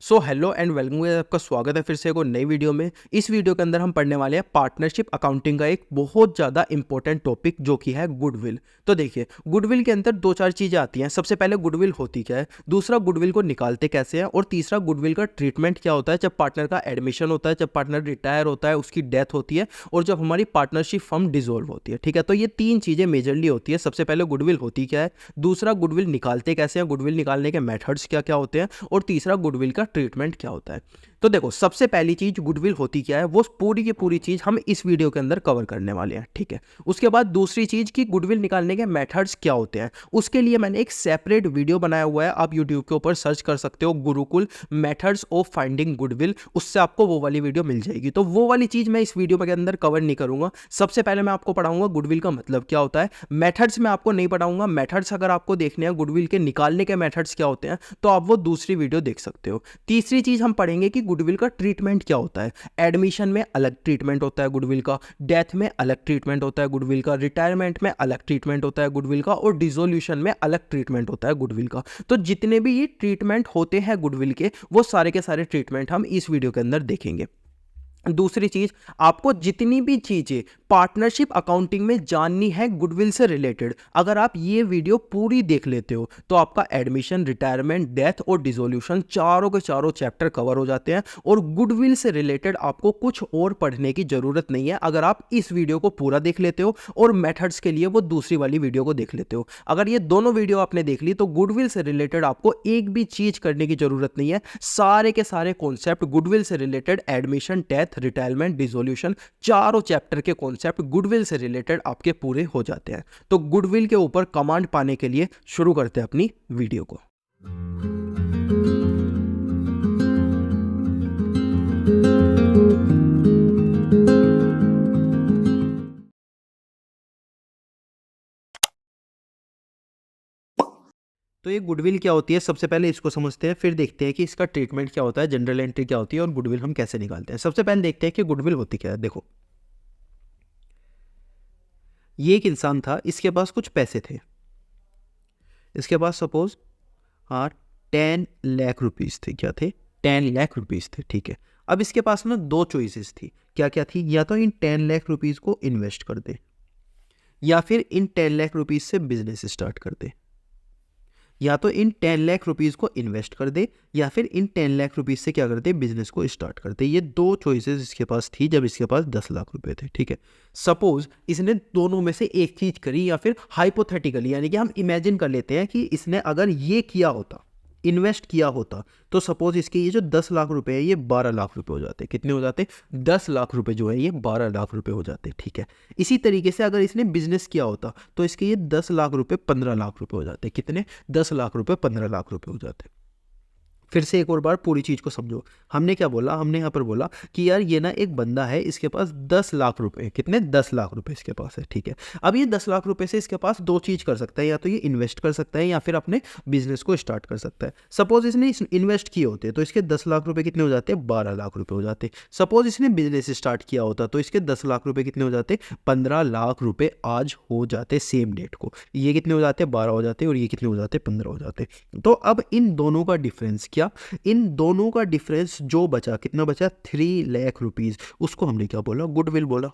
So hello and welcome, आपका स्वागत है फिर से एक और नई वीडियो में। इस वीडियो के अंदर हम पढ़ने वाले हैं पार्टनरशिप अकाउंटिंग का एक बहुत ज़्यादा इंपॉर्टेंट टॉपिक जो कि है गुडविल। तो देखिए, गुडविल के अंदर दो चार चीज़ें आती हैं। सबसे पहले गुडविल होती क्या है, दूसरा गुडविल को निकालते कैसे हैं, और तीसरा गुडविल का ट्रीटमेंट क्या होता है जब पार्टनर का एडमिशन होता है, जब पार्टनर रिटायर होता है, उसकी डेथ होती है, और जब हमारी पार्टनरशिप फर्म डिसॉल्व होती है। ठीक है, तो ये तीन चीज़ें मेजरली होती है। सबसे पहले गुडविल होती क्या है, दूसरा गुडविल निकालते कैसे हैं, गुडविल निकालने के मेथड्स क्या क्या होते हैं, और तीसरा गुडविल का ट्रीटमेंट क्या होता है। तो देखो, सबसे पहली चीज गुडविल होती क्या है, वो पूरी की पूरी चीज हम इस वीडियो के अंदर कवर करने वाले हैं। ठीक है, उसके बाद दूसरी चीज कि गुडविल निकालने के मेथड्स क्या होते हैं, उसके लिए मैंने एक सेपरेट वीडियो बनाया हुआ है। आप यूट्यूब के ऊपर सर्च कर सकते हो Gurukul methods of finding goodwill, उससे आपको वो वाली वीडियो मिल जाएगी। तो वो वाली चीज मैं इस वीडियो के अंदर कवर नहीं करूंगा। सबसे पहले मैं आपको पढ़ाऊंगा गुडविल का मतलब क्या होता है। मेथड्स मैं आपको नहीं पढ़ाऊंगा। मेथड्स अगर आपको देखने हैं गुडविल के निकालने के मेथड्स क्या होते हैं, तो आप वो दूसरी वीडियो देख सकते हो। तीसरी चीज हम पढ़ेंगे कि गुडविल का ट्रीटमेंट क्या होता है। एडमिशन में अलग ट्रीटमेंट होता है गुडविल का, डेथ में अलग ट्रीटमेंट होता है गुडविल का, रिटायरमेंट में अलग ट्रीटमेंट होता है गुडविल का, और डिसोल्यूशन में अलग ट्रीटमेंट होता है गुडविल का। तो जितने भी ये ट्रीटमेंट होते हैं गुडविल के, वो सारे के सारे ट्रीटमेंट हम इस वीडियो के अंदर देखेंगे। दूसरी चीज, आपको जितनी भी चीजें पार्टनरशिप अकाउंटिंग में जाननी है गुडविल से रिलेटेड, अगर आप ये वीडियो पूरी देख लेते हो तो आपका एडमिशन, रिटायरमेंट, डेथ और डिसोल्यूशन चारों के चारों चैप्टर कवर हो जाते हैं, और गुडविल से रिलेटेड आपको कुछ और पढ़ने की जरूरत नहीं है अगर आप इस वीडियो को पूरा देख लेते हो, और मेथड्स के लिए वो दूसरी वाली वीडियो को देख लेते हो। अगर ये दोनों वीडियो आपने देख ली तो गुडविल से रिलेटेड आपको एक भी चीज करने की जरूरत नहीं है। सारे के सारे कॉन्सेप्ट गुडविल से related, admission, death, retirement, dissolution, चारों चैप्टर के कॉन्सेप्ट गुडविल से रिलेटेड आपके पूरे हो जाते हैं। तो गुडविल के ऊपर कमांड पाने के लिए शुरू करते हैं अपनी वीडियो को। तो ये गुडविल क्या होती है, सबसे पहले इसको समझते हैं, फिर देखते हैं कि इसका ट्रीटमेंट क्या होता है, जनरल एंट्री क्या होती है, और गुडविल हम कैसे निकालते हैं। सबसे पहले देखते हैं कि गुडविल होती क्या है। देखो, ये एक इंसान था, इसके पास कुछ पैसे थे। इसके पास सपोज 10 लाख रुपीज थे। क्या थे? 10 लाख रुपीज थे। ठीक है, अब इसके पास ना दो चॉइसेस थी। क्या क्या थी? या तो इन 10 लाख रुपीज को इन्वेस्ट कर दे, या फिर इन 10 लाख रुपीज से बिजनेस स्टार्ट कर दे। या तो इन 10 लाख रुपीज को इन्वेस्ट कर दे, या फिर इन 10 लाख रुपीज से क्या कर दे, बिजनेस को स्टार्ट कर दे। ये दो चॉइसेस इसके पास थी जब इसके पास 10 लाख रुपए थे। ठीक है, सपोज इसने दोनों में से एक चीज करी, या फिर हाइपोथेटिकली, यानी कि हम इमेजिन कर लेते हैं कि इसने अगर ये किया होता, इन्वेस्ट किया होता, तो सपोज इसके ये जो 10 लाख रुपए है ये 12 लाख रुपए हो जाते। कितने हो जाते? 10 लाख रुपए जो है ये 12 लाख रुपए हो जाते। ठीक है, इसी तरीके से अगर इसने बिजनेस किया होता तो इसके ये 10 लाख रुपए 15 लाख रुपए हो जाते। कितने? 10 लाख रुपए 15 लाख रुपए हो जाते। फिर से एक और बार पूरी चीज को समझो। हमने क्या बोला? हमने यहाँ पर बोला कि यार ये ना एक बंदा है, इसके पास 10 लाख रुपए। कितने? 10 लाख रुपए इसके पास है। ठीक है, अब ये 10 लाख रुपए से इसके पास दो चीज कर सकता है, या तो ये इन्वेस्ट कर सकता है, या फिर अपने बिजनेस को स्टार्ट कर सकता है। सपोज इसने इन्वेस्ट किए होते तो इसके 10 लाख रुपए कितने हो जाते? 12 लाख रुपए हो जाते। सपोज इसने बिजनेस स्टार्ट किया होता तो इसके 10 लाख रुपए कितने हो जाते? 15 लाख रुपए आज हो जाते सेम डेट को। ये कितने हो जाते? 12 हो जाते, और ये कितने हो जाते? 15 हो जाते। तो अब इन दोनों का डिफरेंस क्या? इन दोनों का डिफरेंस जो बचा, कितना बचा? 3 लाख रुपीज। उसको हमने क्या बोला? गुडविल बोला।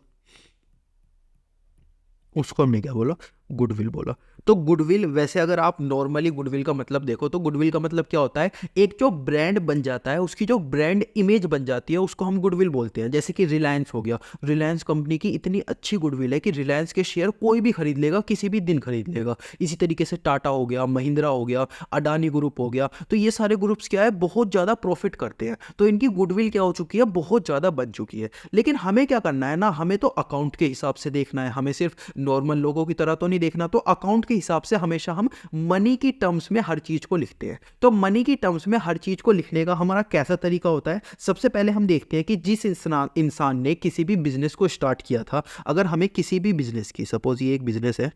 उसको हमने क्या बोला? गुडविल बोला। तो गुडविल, वैसे अगर आप नॉर्मली गुडविल का मतलब देखो तो गुडविल का मतलब क्या होता है? एक जो ब्रांड बन जाता है, उसकी जो ब्रांड इमेज बन जाती है, उसको हम गुडविल बोलते हैं। जैसे कि रिलायंस हो गया, रिलायंस कंपनी की इतनी अच्छी गुडविल है कि रिलायंस के शेयर कोई भी खरीद लेगा, किसी भी दिन खरीद लेगा। इसी तरीके से टाटा हो गया, महिंद्रा हो गया, अडानी ग्रुप हो गया, तो ये सारे ग्रुप्स क्या है, बहुत ज़्यादा प्रॉफिट करते हैं। तो इनकी गुडविल क्या हो चुकी है? बहुत ज़्यादा बन चुकी है। लेकिन हमें क्या करना है ना, हमें तो अकाउंट के हिसाब से देखना है, हमें सिर्फ नॉर्मल लोगों की तरह तो नहीं देखना। तो अकाउंट के हिसाब से हमेशा हम मनी की टर्म्स में हर चीज को लिखते हैं। तो मनी की टर्म्स में हर चीज को लिखने का हमारा कैसा तरीका होता है? सबसे पहले हम देखते हैं कि जिस इंसान ने किसी भी बिजनेस को स्टार्ट किया था, अगर हमें किसी भी बिजनेस की, सपोज ये एक बिजनेस है,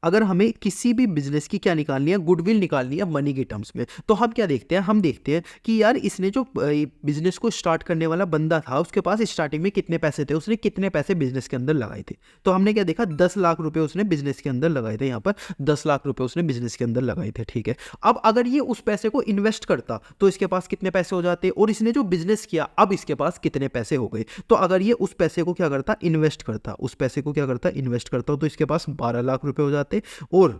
अगर हमें किसी भी बिजनेस की क्या निकालनी है, गुडविल निकालनी है मनी के टर्म्स में, तो हम क्या देखते हैं, हम देखते हैं कि यार इसने जो बिजनेस को स्टार्ट करने वाला बंदा था उसके पास स्टार्टिंग में कितने पैसे थे, उसने कितने पैसे बिजनेस के अंदर लगाए थे। तो हमने क्या देखा, 10 लाख रुपए उसने बिजनेस के अंदर लगाए थे, यहाँ पर 10 लाख रुपए उसने बिजनेस के अंदर लगाए थे, ठीक है। अब अगर ये उस पैसे को इन्वेस्ट करता तो इसके पास कितने पैसे हो जाते, और इसने जो बिजनेस किया अब इसके पास कितने पैसे हो गए। तो अगर ये उस पैसे को क्या करता, इन्वेस्ट करता, उस पैसे को क्या करता, इन्वेस्ट करता, तो इसके पास 12 लाख रुपए हो जाते। और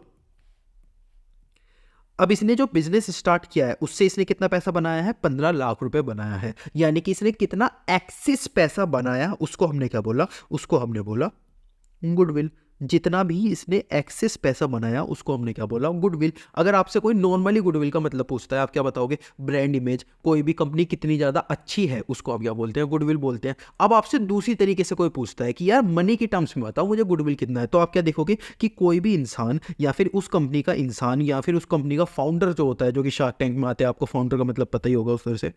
अब इसने जो बिजनेस स्टार्ट किया है उससे इसने कितना पैसा बनाया है, 15 लाख रुपए बनाया है। यानी कि इसने कितना एक्सेस पैसा बनाया, उसको हमने क्या बोला, उसको हमने बोला गुडविल। जितना भी इसने एक्सेस पैसा बनाया उसको हमने क्या बोला, गुडविल। अगर आपसे कोई नॉर्मली गुडविल का मतलब पूछता है, आप क्या बताओगे, ब्रांड इमेज, कोई भी कंपनी कितनी ज़्यादा अच्छी है उसको आप क्या बोलते हैं, गुडविल बोलते हैं। अब आपसे दूसरी तरीके से कोई पूछता है कि यार मनी के टर्म्स में बताओ मुझे गुडविल कितना है, तो आप क्या देखोगे कि कोई भी इंसान या फिर उस कंपनी का इंसान या फिर उस कंपनी का फाउंडर जो होता है, जो कि शार्क टैंक में आते हैं, आपको फाउंडर का मतलब पता ही होगा उस तरह से,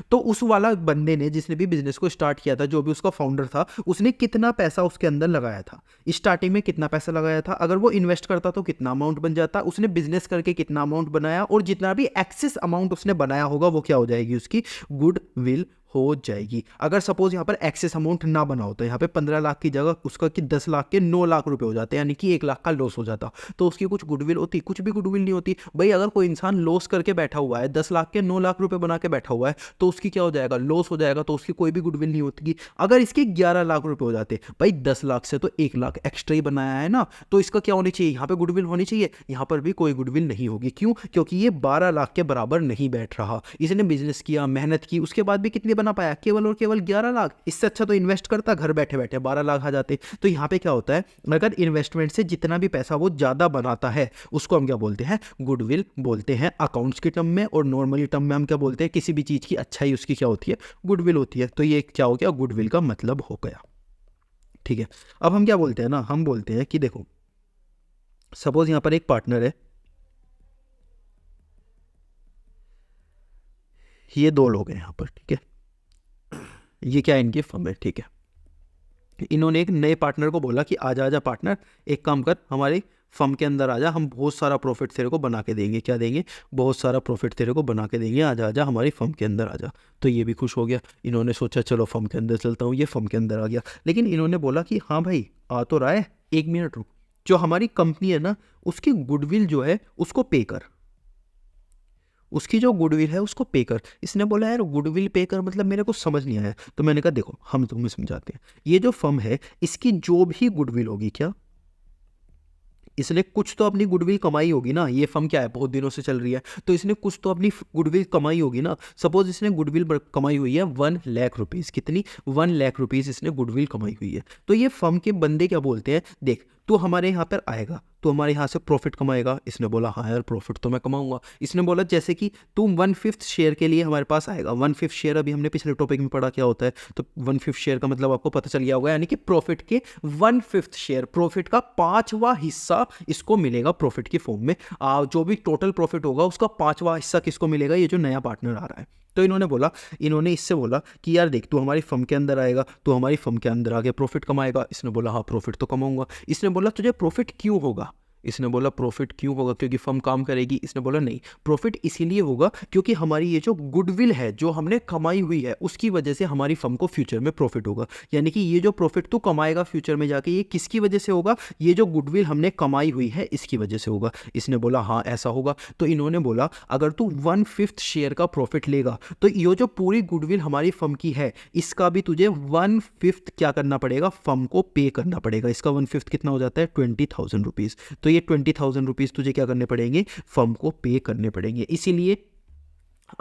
तो उस वाला बंदे ने जिसने भी बिजनेस को स्टार्ट किया था, जो भी उसका फाउंडर था, उसने कितना पैसा उसके अंदर लगाया था, स्टार्टिंग में कितना पैसा लगाया था, अगर वो इन्वेस्ट करता तो कितना अमाउंट बन जाता, उसने बिजनेस करके कितना अमाउंट बनाया, और जितना भी एक्सेस अमाउंट उसने बनाया होगा वो क्या हो जाएगी, उसकी गुडविल हो जाएगी। अगर सपोज यहाँ पर एक्सेस अमाउंट ना बना होता, यहाँ पे 15 लाख की जगह उसका कि 10 लाख के 9 लाख रुपए हो जाते, यानी कि 1 लाख का लॉस हो जाता, तो उसकी कुछ गुडविल होती, कुछ भी गुडविल नहीं होती भाई। अगर कोई इंसान लॉस करके बैठा हुआ है, 10 लाख के 9 लाख रुपए बना के बैठा हुआ है, तो उसकी क्या हो जाएगा, लॉस हो जाएगा, तो उसकी कोई भी गुडविल नहीं होती। अगर इसके 11 लाख रुपए हो जाते भाई, 10 लाख से तो 1 लाख एक्स्ट्रा ही बनाया है ना, तो इसका क्या होनी चाहिए, यहाँ पे गुडविल होनी चाहिए, यहाँ पर भी कोई गुडविल नहीं होगी। क्यों, क्योंकि ये 12 लाख के बराबर नहीं बैठ रहा, इसने बिजनेस किया, मेहनत की, उसके बाद भी कितनी बना पाया, केवल और केवल 11 लाख। इससे अच्छा तो इन्वेस्ट करता, घर बैठे बैठे 12 लाख आ जाते। तो यहाँ पे क्या होता है, अगर इन्वेस्टमेंट से जितना भी पैसा वो ज्यादा बनाता है उसको हम क्या बोलते हैं, गुडविल बोलते हैं अकाउंट्स के टर्म में। और नॉर्मली टर्म में हम क्या बोलते हैं, किसी भी चीज की अच्छाई उसकी क्या होती है, गुडविल होती है। तो ये क्या हो गया, गुडविल का मतलब हो गया, ठीक है। अब हम क्या बोलते हैं ना, हम बोलते हैं कि देखो सपोज यहां पर एक पार्टनर है, ये 2 लोग हैं यहां पर, ठीक है, ये क्या है, इनकी फर्म है, ठीक है। इन्होंने एक नए पार्टनर को बोला कि आजा आजा पार्टनर, एक काम कर, हमारी फर्म के अंदर आजा, हम बहुत सारा प्रॉफिट तेरे को बना के देंगे। क्या देंगे, बहुत सारा प्रॉफिट तेरे को बना के देंगे, आजा आजा हमारी फर्म के अंदर आजा। तो ये भी खुश हो गया, इन्होंने सोचा चलो फर्म के अंदर चलता हूँ, ये फर्म के अंदर आ गया। लेकिन इन्होंने बोला कि हाँ भाई आ तो रहा है, 1 मिनट रुक, जो हमारी कंपनी है ना उसकी गुडविल जो है उसको पे कर, उसकी जो गुडविल है उसको पे कर। इसने बोला यार गुडविल पे कर मतलब मेरे को समझ नहीं आया। तो मैंने कहा देखो हम तुम्हें समझाते हैं, ये जो फर्म है इसकी जो भी गुडविल होगी, क्या इसने कुछ तो अपनी गुडविल कमाई होगी ना, ये फर्म क्या है बहुत दिनों से चल रही है, तो इसने कुछ तो अपनी गुडविल कमाई होगी ना। सपोज इसने गुडविल कमाई हुई है 1 लाख रुपीज़, कितनी, 1 लाख रुपीज़ इसने गुडविल कमाई हुई है। तो ये फर्म के बंदे क्या बोलते हैं, देख तू हमारे यहाँ पर आएगा, तो हमारे यहाँ से प्रॉफिट कमाएगा। इसने बोला हाँ यार प्रॉफिट तो मैं कमाऊंगा। इसने बोला जैसे कि तू 1/5 शेयर के लिए हमारे पास आएगा, 1/5 शेयर अभी हमने पिछले टॉपिक में पढ़ा क्या होता है, तो 1/5 शेयर का मतलब आपको पता चल गया होगा, यानी कि प्रॉफिट के 1/5 शेयर, प्रॉफिट का 5वां हिस्सा इसको मिलेगा प्रॉफिट की फॉर्म में। जो भी टोटल प्रॉफिट होगा उसका 5वां हिस्सा किसको मिलेगा, ये जो नया पार्टनर आ रहा है। तो इन्होंने इससे बोला कि यार देख तू हमारी फर्म के अंदर आएगा, तो हमारी फर्म के अंदर आके प्रॉफिट कमाएगा। इसने बोला हाँ प्रॉफिट तो कमाऊंगा। इसने बोला तुझे प्रॉफिट क्यों होगा, इसने बोला प्रॉफिट क्यों होगा, क्योंकि फर्म काम करेगी। इसने बोला नहीं, प्रॉफिट इसीलिए होगा क्योंकि हमारी ये जो गुडविल है जो हमने कमाई हुई है उसकी वजह से हमारी फर्म को फ्यूचर में प्रॉफिट होगा। यानी कि ये जो प्रॉफिट तू कमाएगा फ्यूचर में जाके, ये किसकी वजह से होगा, ये जो गुडविल हमने कमाई हुई है इसकी वजह से होगा। इसने बोला हाँ ऐसा होगा। तो इन्होंने बोला अगर तू 1/5 शेयर का प्रॉफिट लेगा तो ये जो पूरी गुडविल हमारी फर्म की है इसका भी तुझे 1/5 क्या करना पड़ेगा, फर्म को पे करना पड़ेगा। इसका 1/5 कितना हो जाता है, 20,000 रुपीज़। तो ये 20,000 रुपीज़ तुझे क्या करने पड़ेंगे, फर्म को पे करने पड़ेंगे। इसीलिए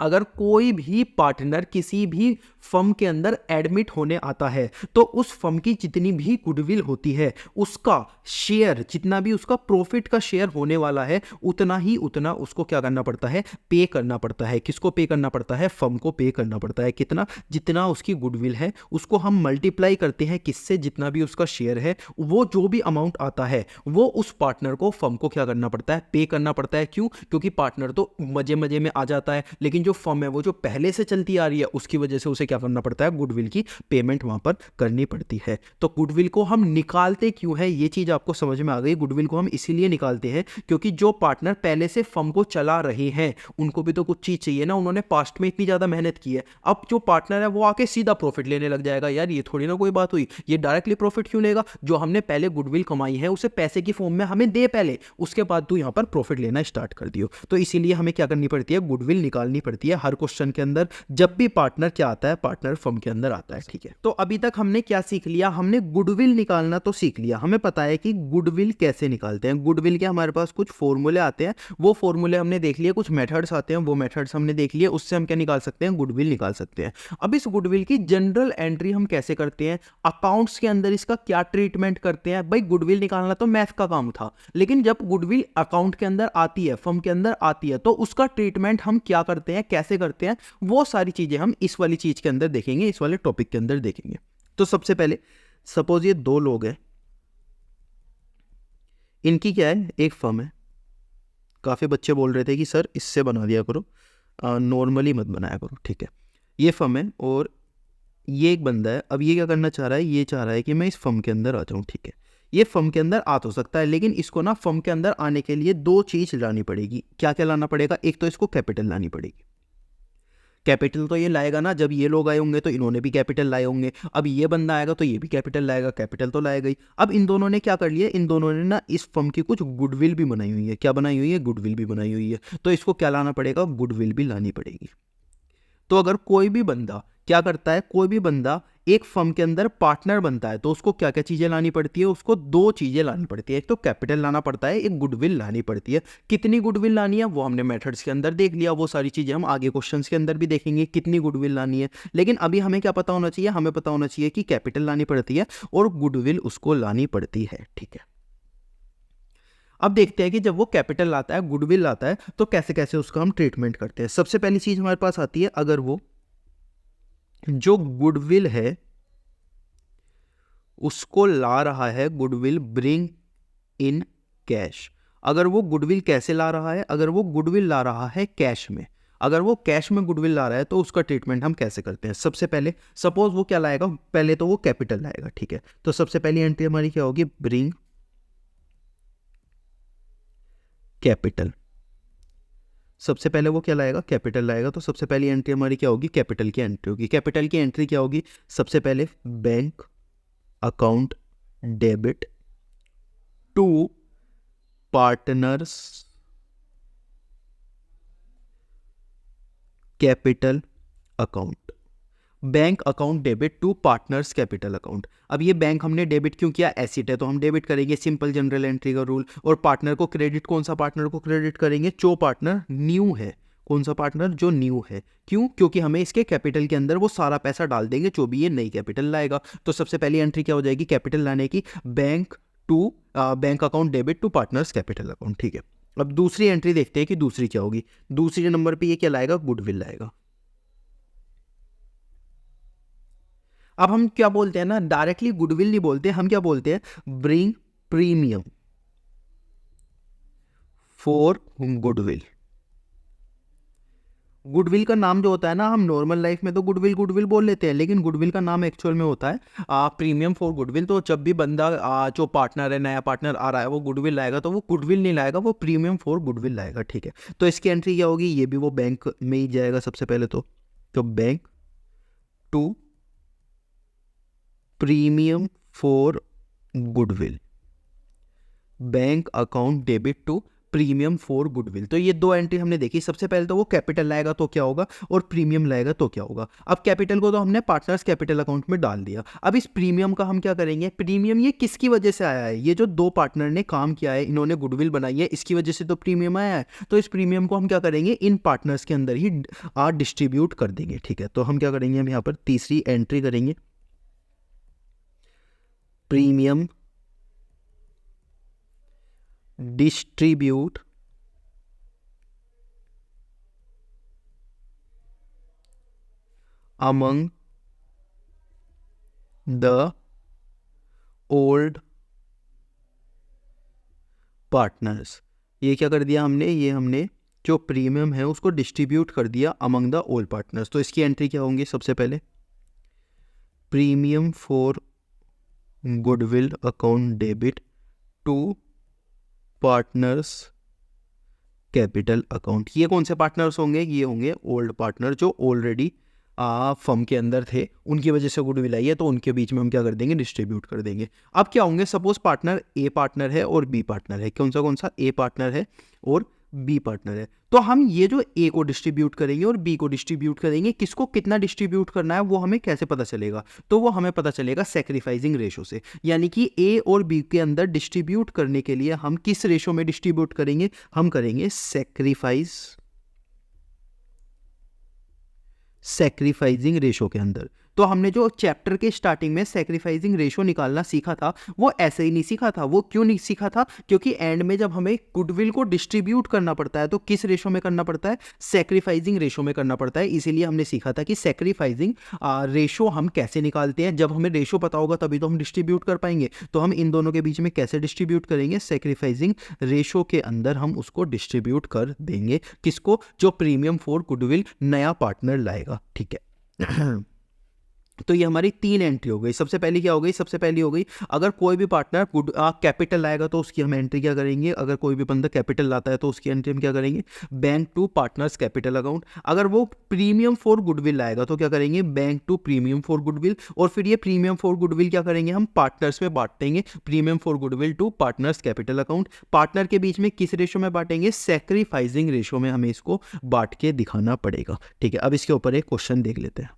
अगर कोई भी पार्टनर किसी भी फर्म के अंदर एडमिट होने आता है तो उस फर्म की जितनी भी गुडविल होती है उसका शेयर, जितना भी उसका प्रॉफिट का शेयर होने वाला है उतना उसको क्या करना पड़ता है, पे करना पड़ता है। किसको पे करना पड़ता है, फर्म को पे करना पड़ता है। कितना, जितना उसकी गुडविल है उसको हम मल्टीप्लाई करते हैं किससे, जितना भी उसका शेयर है, वो जो भी अमाउंट आता है वो उस पार्टनर को, फर्म को क्या करना पड़ता है, पे करना पड़ता है। क्यों, क्योंकि पार्टनर तो मजे मजे में आ जाता है, लेकिन जो फर्म है वो जो पहले से चलती आ रही है उसकी वजह से उसे क्या क्या करना पड़ता है, गुडविल की पेमेंट वहाँ पर करनी पड़ती है। तो गुडविल को हम निकालते क्यों है, ये चीज़ आपको समझ में आ गई। गुडविल को हम इसीलिए निकालते हैं क्योंकि जो पार्टनर पहले से फर्म को चला रहे हैं उनको भी तो कुछ चीज़ चाहिए ना, उन्होंने पास्ट में इतनी ज़्यादा मेहनत की है। अब जो पार्टनर है वो आके सीधा प्रॉफिट लेने लग जाएगा, यार ये थोड़ी ना कोई बात हुई, ये डायरेक्टली प्रॉफिट क्यों लेगा, जो हमने पहले गुडविल कमाई है उसे पैसे की फॉर्म में हमें दे पहले, उसके बाद तू यहाँ पर प्रॉफिट लेना स्टार्ट कर दियो। तो इसीलिए हमें क्या करनी पड़ती है, गुडविल निकालनी पड़ती है हर क्वेश्चन के अंदर जब भी पार्टनर क्या आता है, पार्टनर फर्म के अंदर आता है। ठीक है, तो अभी तक हमने क्या सीख लिया, हमने गुडविल निकालना तो सीख लिया, हमें पता है कि गुडविल कैसे निकालते हैं। गुडविल के हमारे पास कुछ फॉर्मूले आते हैं, वो फॉर्मूले हमने देख लिए, कुछ मेथड्स आते हैं वो मेथड्स हमने देख लिए, उससे हम क्या निकाल सकते हैं, गुडविल निकाल सकते हैं। अब इस गुडविल की जनरल एंट्री हम कैसे करते हैं, अकाउंट्स के अंदर इसका क्या ट्रीटमेंट करते हैं। भाई गुडविल निकालना तो मैथ का काम था, लेकिन जब गुडविल अकाउंट के अंदर आती है, फर्म के अंदर आती है, तो उसका ट्रीटमेंट हम क्या करते हैं, कैसे करते हैं, वो सारी चीजें हम इस वाली चीज के अंदर देखेंगे, इस वाले टॉपिक के अंदर देखेंगे। तो सबसे पहले सपोज ये दो लोग हैं, इनकी क्या है, एक फर्म है। काफ़ी बच्चे बोल रहे थे कि सर इससे बना दिया करो, नॉर्मली मत बनाया करो। ठीक है, ये फर्म है और ये एक बंदा है। अब ये क्या करना चाह रहा है, ये चाह रहा है कि मैं इस फर्म के अंदर आ जाऊँ। ठीक है, ये फर्म के अंदर आ तो सकता है, लेकिन इसको ना फर्म के अंदर आने के लिए दो चीज़ लानी पड़ेगी। क्या क्या लाना पड़ेगा, एक तो इसको कैपिटल लानी पड़ेगी। कैपिटल तो ये लाएगा ना, जब ये लोग आए होंगे तो इन्होंने भी कैपिटल लाए होंगे, अब ये बंदा आएगा तो ये भी कैपिटल लाएगा, कैपिटल तो लाएगा ही। अब इन दोनों ने क्या कर लिया, इन दोनों ने ना इस फर्म की कुछ गुडविल भी बनाई हुई है। क्या बनाई हुई है, गुडविल भी बनाई हुई है। तो इसको क्या लाना पड़ेगा, गुडविल भी लानी पड़ेगी। तो अगर कोई भी बंदा क्या करता है, कोई भी बंदा एक फर्म के अंदर पार्टनर बनता है तो उसको क्या क्या चीजें लानी पड़ती है, उसको दो चीजें लानी पड़ती है, एक तो कैपिटल लाना पड़ता है, एक गुडविल लानी पड़ती है। कितनी गुडविल लानी है वो हमने मेथड्स के अंदर देख लिया, वो सारी चीजें हम आगे क्वेश्चंस के अंदर भी देखेंगे कितनी गुडविल लानी है। लेकिन अभी हमें क्या पता होना चाहिए, हमें पता होना चाहिए कि कैपिटल लानी पड़ती है और गुडविल उसको लानी पड़ती है। ठीक है, अब देखते हैं कि जब वो कैपिटल लाता है, गुडविल लाता है, तो कैसे कैसे उसका हम ट्रीटमेंट करते हैं। सबसे पहली चीज हमारे पास आती है, अगर वो जो गुडविल है उसको ला रहा है, गुडविल ब्रिंग इन कैश। अगर वो गुडविल कैसे ला रहा है, अगर वो गुडविल ला रहा है कैश में, अगर वो कैश में गुडविल ला रहा है तो उसका ट्रीटमेंट हम कैसे करते हैं। सबसे पहले सपोज वो क्या लाएगा, पहले तो वो कैपिटल लाएगा। ठीक है, तो सबसे पहली एंट्री हमारी क्या होगी, ब्रिंग कैपिटल। सबसे पहले वो क्या लाएगा, कैपिटल लाएगा। तो सबसे पहली एंट्री हमारी क्या होगी, कैपिटल की एंट्री होगी। कैपिटल की एंट्री क्या होगी, सबसे पहले bank account debit to partners capital account. Bank account debit to partners capital account. अब ये बैंक हमने डेबिट क्यों किया, एसिड है तो हम डेबिट करेंगे, सिंपल जनरल एंट्री का रूल। और पार्टनर को क्रेडिट, कौन सा पार्टनर को क्रेडिट करेंगे, जो पार्टनर न्यू है। कौन सा पार्टनर, जो न्यू है। क्यों, क्योंकि हमें इसके कैपिटल के अंदर वो सारा पैसा डाल देंगे जो भी ये नई कैपिटल लाएगा। तो सबसे पहली एंट्री क्या हो जाएगी, कैपिटल लाने की, bank account debit to partners capital account. ठीक है, अब दूसरी एंट्री देखते हैं कि दूसरी क्या होगी। दूसरी नंबर पे ये क्या लाएगा, गुडविल लाएगा। अब हम क्या बोलते हैं ना, डायरेक्टली गुडविल नहीं बोलते, हम क्या बोलते हैं, bring premium for goodwill. Goodwill का नाम जो होता है ना, हम नॉर्मल लाइफ में तो गुडविल गुडविल बोल लेते हैं, लेकिन गुडविल का नाम एक्चुअल में होता है प्रीमियम फॉर गुडविल। तो जब भी बंदा जो पार्टनर है, नया पार्टनर आ रहा है, वो गुडविल लाएगा तो वो गुडविल नहीं लाएगा, वो प्रीमियम फॉर गुडविल लाएगा। ठीक है, तो इसकी एंट्री क्या होगी, ये भी वो बैंक में ही जाएगा सबसे पहले। तो bank to premium for goodwill, bank account debit to premium for goodwill. तो ये दो एंट्री हमने देखी। सबसे पहले तो वो कैपिटल लाएगा तो क्या होगा, और प्रीमियम लाएगा तो क्या होगा। अब कैपिटल को तो हमने पार्टनर्स कैपिटल अकाउंट में डाल दिया। अब इस प्रीमियम का हम क्या करेंगे, प्रीमियम ये किसकी वजह से आया है, ये जो दो पार्टनर ने काम किया है, इन्होंने गुडविल बनाई है, इसकी वजह से तो प्रीमियम आया है। तो इस प्रीमियम को हम क्या करेंगे, इन पार्टनर्स के अंदर ही डिस्ट्रीब्यूट कर देंगे। ठीक है, तो हम क्या करेंगे, हम यहाँ पर तीसरी एंट्री करेंगे, premium distribute among the old partners. ये क्या कर दिया हमने, ये हमने जो प्रीमियम है उसको डिस्ट्रीब्यूट कर दिया अमंग द ओल्ड पार्टनर्स। तो इसकी एंट्री क्या होंगी, सबसे पहले premium for goodwill account debit to partners capital account. ये कौन से पार्टनर्स होंगे? ये होंगे ओल्ड पार्टनर जो ऑलरेडी फर्म के अंदर थे, उनकी वजह से गुडविल आई है, तो उनके बीच में हम क्या कर देंगे? डिस्ट्रीब्यूट कर देंगे। अब क्या होंगे? सपोज पार्टनर ए पार्टनर है और बी पार्टनर है। कौन सा ए पार्टनर है और बी पार्टनर है। तो हम ये जो ए को डिस्ट्रीब्यूट करेंगे और बी को डिस्ट्रीब्यूट करेंगे, किसको कितना डिस्ट्रीब्यूट करना है वो हमें कैसे पता चलेगा? तो वो हमें पता चलेगा सैक्रिफाइसिंग रेशो से। यानी कि ए और बी के अंदर डिस्ट्रीब्यूट करने के लिए हम किस रेशो में डिस्ट्रीब्यूट करेंगे? हम करेंगे सैक्रिफाइसिंग रेशो के अंदर। तो हमने जो चैप्टर के स्टार्टिंग में सैक्रिफाइसिंग रेशो निकालना सीखा था, वो ऐसे ही नहीं सीखा था। वो क्यों नहीं सीखा था? क्योंकि एंड में जब हमें गुडविल को डिस्ट्रीब्यूट करना पड़ता है तो किस रेशो में करना पड़ता है? सैक्रिफाइसिंग रेशो में करना पड़ता है। इसीलिए हमने सीखा था कि सैक्रिफाइसिंग रेशो हम कैसे निकालते हैं। जब हमें रेशो पता होगा तभी तो हम डिस्ट्रीब्यूट कर पाएंगे। तो हम इन दोनों के बीच में कैसे डिस्ट्रीब्यूट करेंगे? सैक्रिफाइसिंग रेशो के अंदर हम उसको डिस्ट्रीब्यूट कर देंगे। किसको? जो प्रीमियम फॉर गुडविल नया पार्टनर लाएगा। ठीक है। तो ये हमारी 3 एंट्री हो गई। सबसे पहली क्या हो गई? सबसे पहली हो गई, अगर कोई भी पार्टनर कैपिटल लाएगा तो उसकी हम एंट्री क्या करेंगे? अगर कोई भी बंदा कैपिटल लाता है तो उसकी एंट्री हम क्या करेंगे? Bank to partners capital account. अगर वो प्रीमियम फॉर गुडविल लाएगा तो क्या करेंगे? Bank to premium for goodwill. और फिर ये प्रीमियम फॉर गुडविल क्या करेंगे? हम पार्टनर्स में बांट देंगे। Premium for goodwill to partners capital account. Partner के बीच में किस रेशो में बांटेंगे? सैक्रिफाइसिंग रेशो में हमें इसको बांट के दिखाना पड़ेगा। ठीक है, अब इसके ऊपर एक क्वेश्चन देख लेते हैं।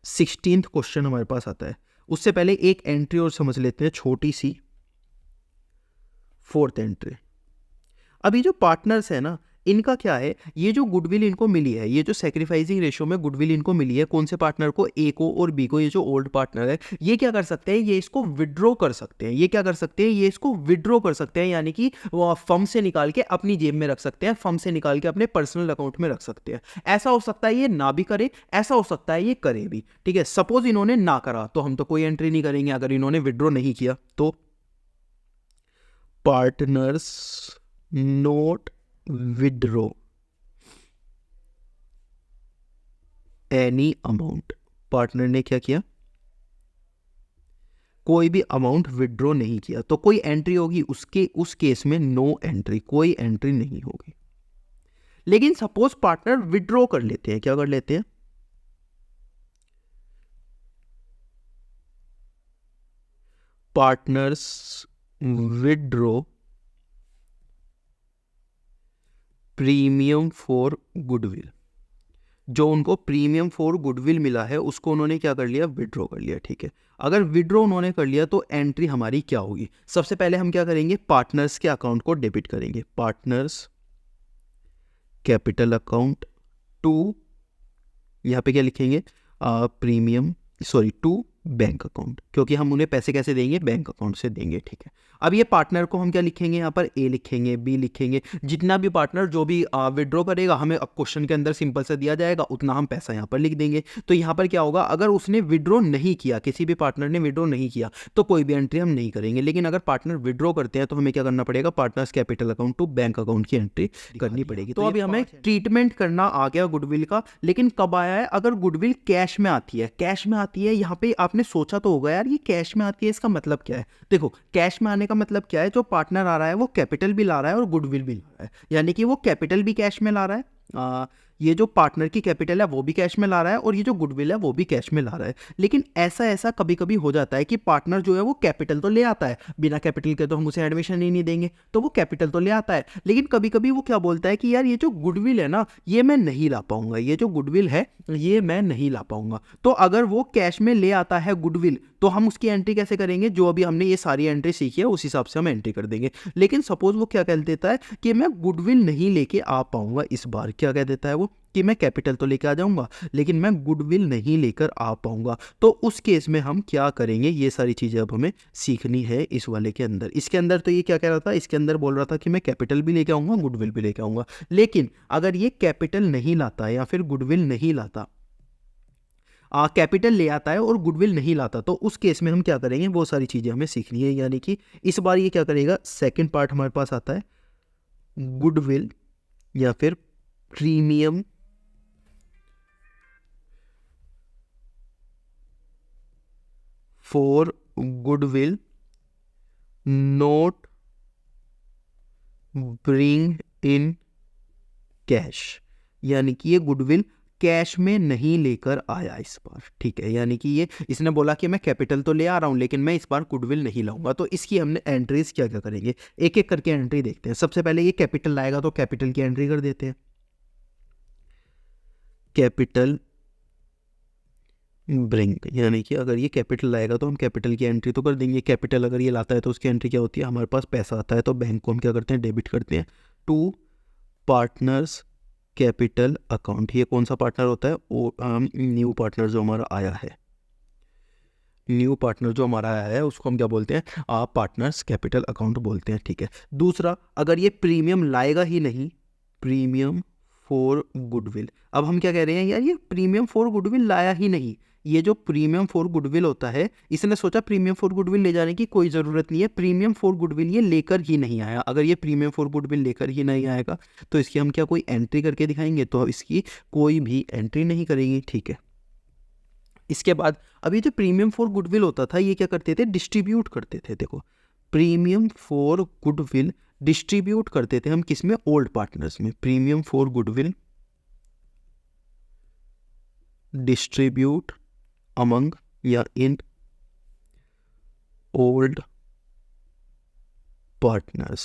16th क्वेश्चन हमारे पास आता है। उससे पहले एक एंट्री और समझ लेते हैं, छोटी सी 4th एंट्री। अभी जो पार्टनर्स है ना, इनका क्या है? ये जो गुडविल इनको मिली है, ये जो सैक्रिफाइसिंग रेशो में गुडविल इनको मिली है, कौन से पार्टनर को? ए को और बी को। ये जो ओल्ड पार्टनर है, ये क्या कर सकते हैं? ये इसको विड्रॉ कर सकते हैं। ये क्या कर सकते हैं? ये इसको विड्रॉ कर सकते हैं, यानी कि वो फर्म से निकाल के अपनी जेब में रख सकते हैं, फर्म से निकाल के अपने पर्सनल अकाउंट में रख सकते हैं। ऐसा हो सकता है ये ना भी करे, ऐसा हो सकता है ये करे भी। ठीक है, सपोज इन्होंने ना करा तो हम तो कोई एंट्री नहीं करेंगे। अगर इन्होंने विड्रॉ नहीं किया तो partners note withdraw any amount. Partner ने क्या किया? कोई भी अमाउंट विड्रॉ नहीं किया, तो कोई एंट्री होगी उसके, उस केस में नो एंट्री, कोई एंट्री नहीं होगी। लेकिन सपोज पार्टनर विड्रॉ कर लेते हैं, क्या कर लेते हैं? Partners withdraw premium for goodwill. जो उनको प्रीमियम फॉर गुडविल मिला है उसको उन्होंने क्या कर लिया? विड्रॉ कर लिया। ठीक है, अगर विड्रॉ उन्होंने कर लिया तो एंट्री हमारी क्या होगी? सबसे पहले हम क्या करेंगे? पार्टनर्स के अकाउंट को डेबिट करेंगे। पार्टनर्स कैपिटल अकाउंट टू, यहाँ पे क्या लिखेंगे? Premium, sorry, to bank account, क्योंकि हम उन्हें पैसे कैसे देंगे? बैंक अकाउंट से देंगे। ठीक है, अब ये पार्टनर को हम क्या लिखेंगे? यहाँ पर ए लिखेंगे, बी लिखेंगे। जितना भी पार्टनर जो भी विड्रॉ करेगा, हमें अब क्वेश्चन के अंदर सिंपल से दिया जाएगा, उतना हम पैसा यहाँ पर लिख देंगे। तो यहाँ पर क्या होगा? अगर उसने विड्रॉ नहीं किया, किसी भी पार्टनर ने विड्रॉ नहीं किया, तो कोई भी एंट्री हम नहीं करेंगे। लेकिन अगर पार्टनर विड्रॉ करते हैं तो हमें क्या करना पड़ेगा? Partners capital account to bank account की एंट्री करनी पड़ेगी। तो अभी हमें ट्रीटमेंट करना आ गया गुडविल का। लेकिन कब आया है? अगर गुडविल कैश में आती है, कैश में आती है। यहाँ पे आपने सोचा तो होगा यार, ये कैश में आती है, इसका मतलब क्या है? देखो, कैश में आने का मतलब क्या है? जो पार्टनर आ रहा है वो कैपिटल भी ला रहा है और गुडविल भी ला रहा है, यानी कि वो कैपिटल भी कैश में ला रहा है, ये जो पार्टनर की कैपिटल है वो भी कैश में ला रहा है और ये जो गुडविल है वो भी कैश में ला रहा है। लेकिन ऐसा कभी कभी हो जाता है कि पार्टनर जो है वो कैपिटल तो ले आता है, बिना कैपिटल के तो हम उसे एडमिशन ही नहीं देंगे, तो वो कैपिटल तो ले आता है। लेकिन कभी कभी वो क्या बोलता है कि यार ये जो गुडविल है ना, ये मैं नहीं ला पाऊंगा, ये जो गुडविल है ये मैं नहीं ला पाऊंगा। तो अगर वो कैश में ले आता है गुडविल, तो हम उसकी एंट्री कैसे करेंगे? जो अभी हमने ये सारी एंट्री सीखी है उस हिसाब से हम एंट्री कर देंगे। लेकिन सपोज वो क्या कह देता है कि मैं गुडविल नहीं लेके आ पाऊंगा इस बार। क्या कह देता है वो? कि मैं कैपिटल तो लेके आ जाऊंगा लेकिन मैं गुडविल नहीं लेकर आ पाऊंगा। तो उस केस में हम क्या करेंगे? ये सारी चीजें अब हमें सीखनी है इस वाले के अंदर। इसके अंदर तो ये क्या कह रहा था? इसके अंदर बोल रहा था कि मैं कैपिटल भी लेके आऊंगा, गुडविल भी लेके आऊंगा। लेकिन अगर ये कैपिटल नहीं लाता या फिर गुडविल नहीं लाता, कैपिटल ले आता है और गुडविल नहीं लाता, तो उस केस में हम क्या करेंगे? वो सारी चीजें हमें सीखनी है। यानी कि इस बार ये क्या करेगा? सेकंड पार्ट हमारे पास आता है गुडविल या फिर premium for goodwill not bring in cash, यानी कि ये गुडविल कैश में नहीं लेकर आया इस बार, ठीक है। यानी कि ये इसने बोला कि मैं कैपिटल तो ले आ रहा हूं लेकिन मैं इस बार गुडविल नहीं लाऊंगा। तो इसकी हमने एंट्रीज क्या क्या करेंगे, एक एक करके एंट्री देखते हैं। सबसे पहले ये कैपिटल लाएगा तो कैपिटल की एंट्री कर देते हैं। कैपिटल ब्रिंग, यानी कि अगर ये कैपिटल लाएगा तो हम कैपिटल की एंट्री तो कर देंगे। कैपिटल अगर ये लाता है तो उसकी एंट्री क्या होती है, हमारे पास पैसा आता है तो बैंक को हम क्या करते हैं, डेबिट करते हैं टू पार्टनर्स कैपिटल अकाउंट। ये कौन सा पार्टनर होता है, न्यू पार्टनर जो हमारा आया है, न्यू पार्टनर जो हमारा आया है उसको हम क्या बोलते हैं, पार्टनर्स कैपिटल अकाउंट बोलते हैं, ठीक है। दूसरा, अगर ये प्रीमियम लाएगा ही नहीं, प्रीमियम फॉर गुडविल, अब हम क्या कह रहे हैं यार, ये प्रीमियम फॉर गुडविल लाया ही नहीं। ये जो प्रीमियम फॉर गुडविल होता है, इसने सोचा प्रीमियम फॉर गुडविल ले जाने की कोई ज़रूरत नहीं है, प्रीमियम फॉर गुडविल ये लेकर ही नहीं आया। अगर ये प्रीमियम फॉर गुडविल लेकर ही नहीं आएगा तो इसकी हम क्या कोई एंट्री करके दिखाएंगे, तो इसकी कोई भी एंट्री नहीं करेंगे, ठीक है। इसके बाद अभी जो प्रीमियम फॉर गुडविल होता था, ये क्या करते थे, डिस्ट्रीब्यूट करते थे। देखो, प्रीमियम फॉर गुडविल डिस्ट्रीब्यूट करते थे हम किस में, ओल्ड पार्टनर्स में। Premium for goodwill distribute among या इन ओल्ड पार्टनर्स।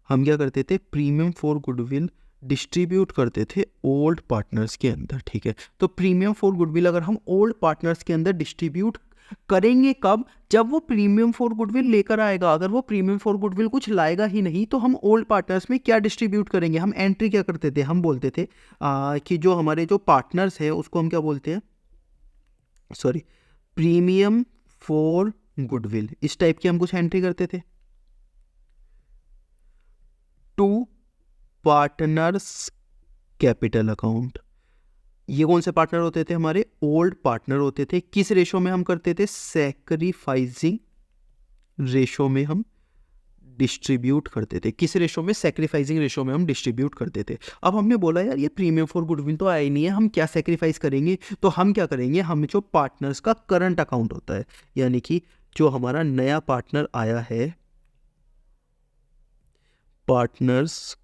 हम क्या करते थे, प्रीमियम फॉर गुडविल डिस्ट्रीब्यूट करते थे ओल्ड पार्टनर्स के अंदर, ठीक है। तो प्रीमियम फॉर गुडविल अगर हम ओल्ड पार्टनर्स के अंदर डिस्ट्रीब्यूट करेंगे कब, जब वो प्रीमियम फॉर गुडविल लेकर आएगा। अगर वो प्रीमियम फॉर गुडविल कुछ लाएगा ही नहीं तो हम ओल्ड पार्टनर्स में क्या डिस्ट्रीब्यूट करेंगे, हम एंट्री क्या करते थे, हम बोलते थे कि जो हमारे जो पार्टनर्स हैं उसको हम क्या बोलते हैं, सॉरी, प्रीमियम फॉर गुडविल, इस टाइप की हम कुछ एंट्री करते थे टू पार्टनर्स कैपिटल अकाउंट। ये कौन से पार्टनर होते थे, हमारे ओल्ड पार्टनर होते थे। किस रेशो में हम करते थे, सैक्रिफाइसिंग रेशो में हम डिस्ट्रीब्यूट करते थे। किस रेशो में, सैक्रिफाइसिंग रेशो में हम डिस्ट्रीब्यूट करते थे। अब हमने बोला यार ये प्रीमियम फॉर गुडविल तो आया ही नहीं है, हम क्या सैक्रिफाइस करेंगे, तो हम क्या करेंगे, हम जो पार्टनर्स का करंट अकाउंट होता है, यानी कि जो हमारा नया पार्टनर आया है, पार्टनर्स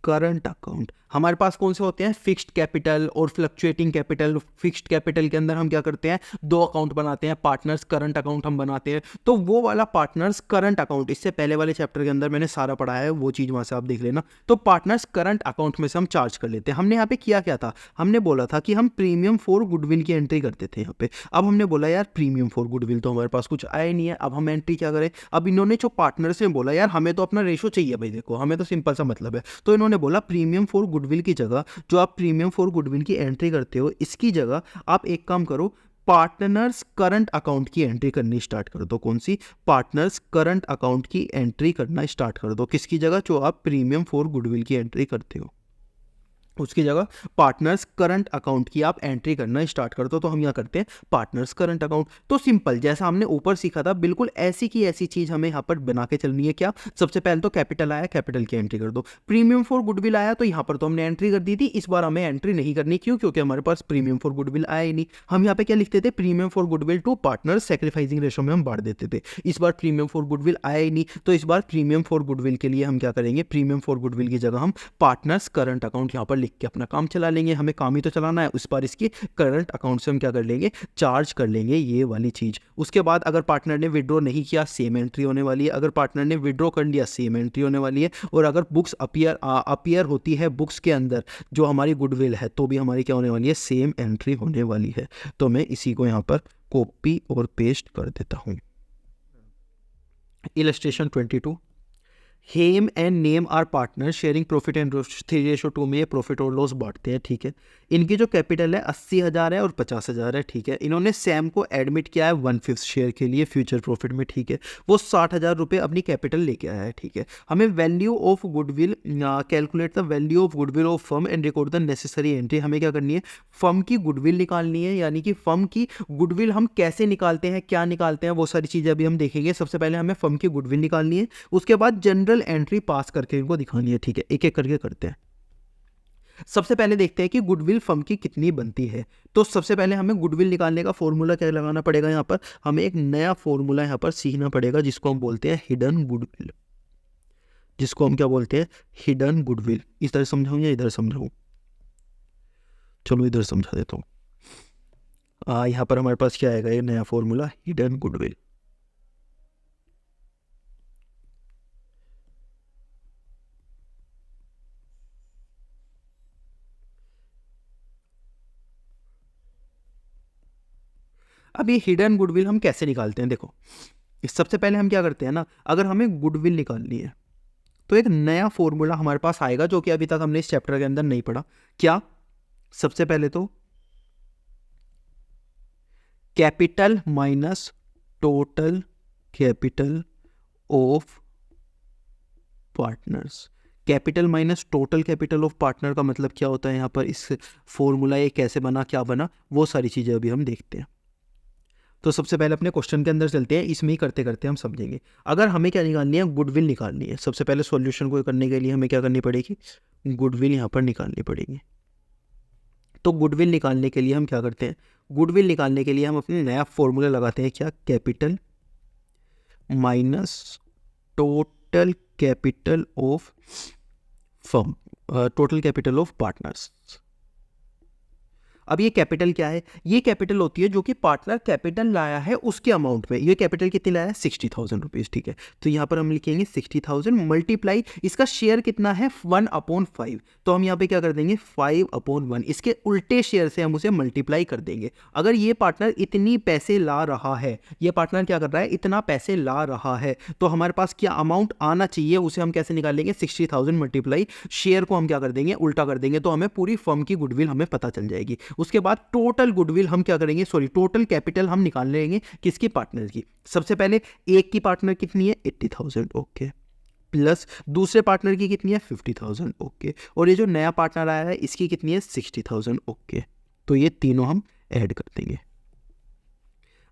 करंट अकाउंट, हमारे पास कौन से होते हैं, फिक्स्ड कैपिटल और फ्लक्चुएटिंग कैपिटल। फिक्स्ड कैपिटल के अंदर हम क्या करते हैं, दो अकाउंट बनाते हैं, पार्टनर्स करंट अकाउंट हम बनाते हैं। तो वो वाला पार्टनर्स करंट अकाउंट, इससे पहले वाले चैप्टर के अंदर मैंने सारा पढ़ाया है, वो चीज़ वहाँ से आप देख लेना। तो पार्टनर्स करंट अकाउंट में से हम चार्ज कर लेते हैं। हमने यहाँ पे किया क्या था, हमने बोला था कि हम प्रीमियम फॉर गुडविल की एंट्री करते थे यहाँ पे। अब हमने बोला यार प्रीमियम फॉर गुडविल तो हमारे पास कुछ आया ही नहीं है, अब हम एंट्री क्या करें। अब इन्होंने जो पार्टनर्स ने बोला यार हमें तो अपना रेशो चाहिए भाई, देखो हमें तो सिंपल सा मतलब है, तो इन्होंने बोला प्रीमियम फॉर गुडविल की जगह, जो आप प्रीमियम फॉर गुडविल की एंट्री करते हो, इसकी जगह आप एक काम करो, पार्टनर्स करंट अकाउंट की एंट्री करनी स्टार्ट कर दो। कौन सी, पार्टनर्स करंट अकाउंट की एंट्री करना स्टार्ट कर दो। किसकी जगह, जो आप प्रीमियम फॉर गुडविल की एंट्री करते हो उसकी जगह पार्टनर्स करंट अकाउंट की आप एंट्री करना स्टार्ट कर दो। तो हम यहाँ करते हैं पार्टनर्स करंट अकाउंट। तो सिंपल, जैसा हमने ऊपर सीखा था बिल्कुल ऐसी की ऐसी चीज हमें यहाँ पर बना के चलनी है। क्या, सबसे पहले तो कैपिटल आया, कैपिटल की एंट्री कर दो। प्रीमियम फॉर गुडविल आया तो यहाँ पर तो हमने एंट्री कर दी थी, इस बार हमें एंट्री नहीं करनी। क्यों, क्योंकि हमारे पास प्रीमियम फॉर गुडविल आया ही नहीं। हम यहाँ पे क्या लिखते थे, premium for goodwill to partners sacrificing ratio में हम बांट देते थे। इस बार प्रीमियम फॉर गुडविल आया ही नहीं, तो इस बार प्रीमियम फॉर गुडविल के लिए हम क्या करेंगे, प्रीमियम फॉर गुडविल की जगह हम पार्टनर्स करंट अकाउंट यहाँ पर लिख के अपना काम चला लेंगे। हमें काम ही तो चलाना है, उस बार इसकी करंट अकाउंट से हम क्या कर लेंगे, चार्ज कर लेंगे ये वाली चीज। उसके बाद अगर पार्टनर ने विड्रॉ नहीं किया, सेम एंट्री होने वाली है। अगर पार्टनर ने विड्रॉ कर लिया, सेम एंट्री होने वाली है। और अगर बुक्स अपीयर होती है बुक्स के अंदर जो हमारी गुडविल है, तो भी हमारी क्या होने वाली है, सेम एंट्री होने वाली है। तो मैं इसी को यहाँ पर कॉपी और पेस्ट कर देता हूँ। Illustration 22, Hem and Nem are partner sharing profit and 3:2 में ये प्रॉफिट और लॉस बांटते हैं, ठीक है। इनकी जो कैपिटल है 80,000 है और 50,000 है, ठीक है। इन्होंने सैम को एडमिट किया है 1/5 शेयर के लिए फ्यूचर प्रॉफिट में, ठीक है। वो 60,000 रुपये अपनी कैपिटल लेके आया है, ठीक है। हमें value of goodwill, calculate the value of goodwill of firm and record the necessary entry. हमें क्या करनी है, फर्म की गुडविल निकालनी है, यानी कि फर्म की गुडविल हम कैसे निकालते हैं, क्या निकालते हैं, वो सारी चीज़ें अभी हम देखेंगे। सबसे पहले हमें फर्म की गुडविल निकालनी है, उसके बाद जनरल एंट्री पास करके इनको दिखानी है, ठीक है। एक एक करके करते हैं। सबसे पहले देखते हैं कि गुडविल फर्म की कितनी बनती है। तो सबसे पहले हमें गुडविल निकालने का फॉर्मूला क्या लगाना पड़ेगा, यहाँ पर हमें एक नया फॉर्मूला यहाँ पर सीखना पड़ेगा जिसको हम बोलते हैं हिडन गुडविल, जिसको हम क्या बोलते हैं, हिडन गुडविल। इस तरह समझाऊं या इधर समझाऊं? चलो इधर समझा देता हूँ। यहाँ पर हमारे पास क्या आएगा, ये नया फॉर्मूला हिडन गुडविल। अब ये हिडन गुडविल हम कैसे निकालते हैं, देखो सबसे पहले हम क्या करते हैं ना, अगर हमें गुडविल निकालनी है तो एक नया फॉर्मूला हमारे पास आएगा जो कि अभी तक हमने इस चैप्टर के अंदर नहीं पढ़ा। क्या? सबसे पहले तो capital minus total capital of partners. Capital minus total capital of partner का मतलब क्या होता है, यहाँ पर इस फॉर्मूला ये कैसे बना, क्या बना, वो सारी चीज़ें अभी हम देखते हैं। तो सबसे पहले अपने क्वेश्चन के अंदर चलते हैं, इसमें ही करते करते हम समझेंगे। अगर हमें क्या निकालनी है, गुडविल निकालनी है। सबसे पहले सॉल्यूशन को करने के लिए हमें क्या करनी पड़ेगी, गुडविल यहाँ पर निकालनी पड़ेगी। तो गुडविल निकालने के लिए हम क्या करते हैं, गुडविल निकालने के लिए हम अपने नया फॉर्मूला लगाते हैं, क्या, capital minus total capital of firm, total capital of partners. अब ये कैपिटल क्या है, ये कैपिटल होती है जो कि पार्टनर कैपिटल लाया है उसके अमाउंट में। ये कैपिटल कितनी लाया है, 60,000 रुपीज़, ठीक है। तो यहाँ पर हम लिखेंगे 60,000 मल्टीप्लाई, इसका शेयर कितना है 1/5, तो हम यहाँ पे क्या कर देंगे 5/1, इसके उल्टे शेयर से हम उसे मल्टीप्लाई कर देंगे। अगर ये पार्टनर इतनी पैसे ला रहा है, ये पार्टनर क्या कर रहा है, इतना पैसे ला रहा है, तो हमारे पास क्या अमाउंट आना चाहिए, उसे हम कैसे निकालेंगे, 60,000 मल्टीप्लाई शेयर को हम क्या कर देंगे, उल्टा कर देंगे, तो हमें पूरी फर्म की गुडविल हमें पता चल जाएगी। उसके बाद टोटल गुडविल हम क्या करेंगे, सॉरी टोटल कैपिटल हम निकाल लेंगे, किसकी, पार्टनर की। सबसे पहले एक की पार्टनर कितनी है 80,000, ओके, प्लस दूसरे पार्टनर की कितनी है 50,000, ओके, और ये जो नया पार्टनर आया है इसकी कितनी है 60,000, ओके। तो ये तीनों हम ऐड कर देंगे।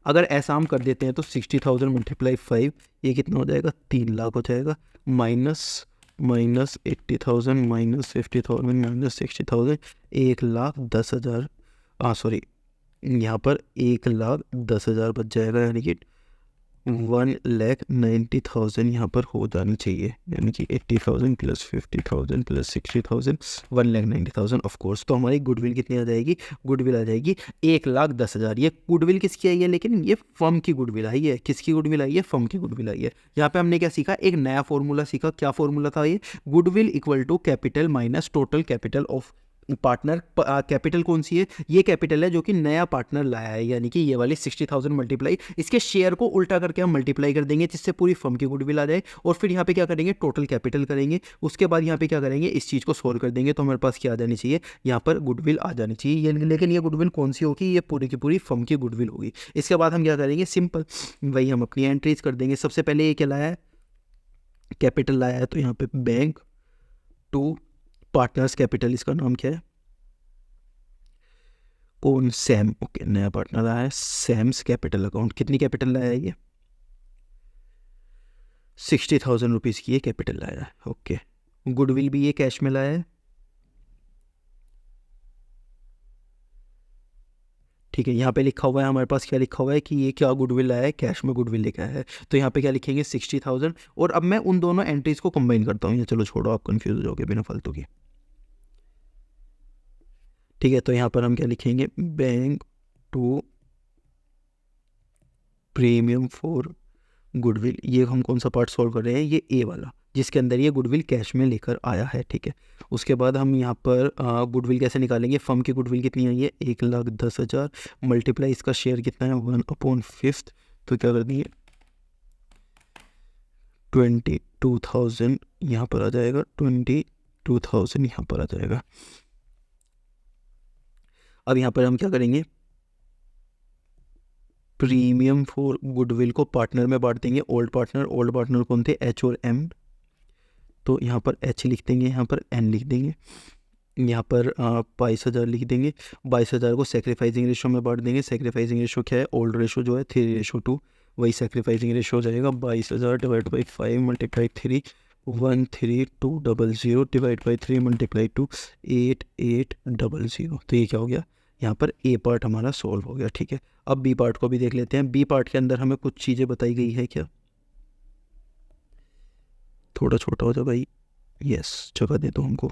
अगर ऐसा हम कर देते हैं तो 60,000 मल्टीप्लाई 5, ये कितना हो जाएगा, 3 लाख हो जाएगा, माइनस 80,000 माइनस 50,000 माइनस 60,000, 1,10,000, सॉरी यहाँ पर 1,10,000 बच जाएगा, यानी कि 1,90,000 यहाँ पर हो जानी चाहिए, यानी कि 80,000 प्लस 50,000 प्लस 60,000, 1,90,000 ऑफ कोर्स। तो हमारी गुडविल कितनी आ जाएगी, गुडविल आ जाएगी 1,10,000। ये गुडविल किसकी आई है, लेकिन ये फर्म की गुडविल आई है, किसकी गुडविल आई है, फर्म की गुडविल आई है। यहाँ पे हमने क्या सीखा, एक नया फॉर्मूला सीखा। क्या फॉर्मूला था ये, goodwill equal to capital minus total capital of partner. Capital कौन सी है, ये कैपिटल है जो कि नया पार्टनर लाया है, यानी कि ये वाली 60,000 मल्टीप्लाई, इसके शेयर को उल्टा करके हम मल्टीप्लाई कर देंगे जिससे पूरी फर्म की गुडविल आ जाए। और फिर यहाँ पे क्या करेंगे, टोटल कैपिटल करेंगे। उसके बाद यहाँ पे क्या करेंगे, इस चीज़ को सोल्व कर देंगे, तो हमारे पास क्या आ जानी चाहिए, यहाँ पर गुडविल आ जानी चाहिए। लेकिन ये गुडविल कौन सी होगी, ये पूरी की पूरी फर्म की गुडविल होगी। इसके बाद हम क्या करेंगे, सिंपल वही हम अपनी एंट्रीज कर देंगे। सबसे पहले ये क्या लाया है, कैपिटल लाया है, तो यहाँ पे बैंक टू पार्टनर्स कैपिटल, इसका नाम क्या है, कौन, सैम, ओके, नया पार्टनर आया है, सैम्स कैपिटल अकाउंट। कितनी कैपिटल लाया है ये, 60,000 रुपीज़ की ये कैपिटल लाया है, ओके। गुडविल भी ये कैश में लाया है, ठीक है। यहाँ पे लिखा हुआ है हमारे पास, क्या लिखा हुआ है कि ये क्या गुडविल लाया है, कैश में गुडविल लेके आया है। तो यहाँ पे क्या लिखेंगे 60,000, और अब मैं उन दोनों एंट्रीज को कंबाइन करता हूँ, ये चलो छोड़ो, आप कंफ्यूज हो जाओगे बिना फालतू की, ठीक है। तो यहाँ पर हम क्या लिखेंगे, bank to premium for goodwill. ये हम कौन सा पार्ट सॉल्व कर रहे हैं, ये ए वाला, जिसके अंदर ये गुडविल कैश में लेकर आया है, ठीक है। उसके बाद हम यहाँ पर गुडविल कैसे निकालेंगे, फर्म की गुडविल कितनी आई है 1,10,000 मल्टीप्लाई इसका शेयर कितना है 1/5, तो क्या कर देंगे 22,000 यहाँ पर आ जाएगा, 22,000 यहाँ पर आ जाएगा। अब यहाँ पर हम क्या करेंगे, प्रीमियम फॉर गुडविल को पार्टनर में बांट देंगे, ओल्ड पार्टनर कौन थे, एच और एम, तो यहाँ पर एच लिख देंगे, यहाँ पर एन लिख देंगे, यहाँ पर 22,000 लिख देंगे। 22,000 को सेक्रीफाइसिंग रेशो में बांट देंगे। सेक्रीफाइसिंग रेशो क्या है, ओल्ड रेशो जो है 3:2, वही सेक्रीफाइसिंग रेशो हो जाएगा। 22,000 divide by 5 multiply 3, 13200 divide by 3 multiply two 8800। तो ये क्या हो गया, यहाँ पर ए पार्ट हमारा सॉल्व हो गया। ठीक है, अब बी पार्ट को भी देख लेते हैं। बी पार्ट के अंदर हमें कुछ चीज़ें बताई गई है क्या, थोड़ा छोटा हो जाए भाई, यस जगह दे दो हमको।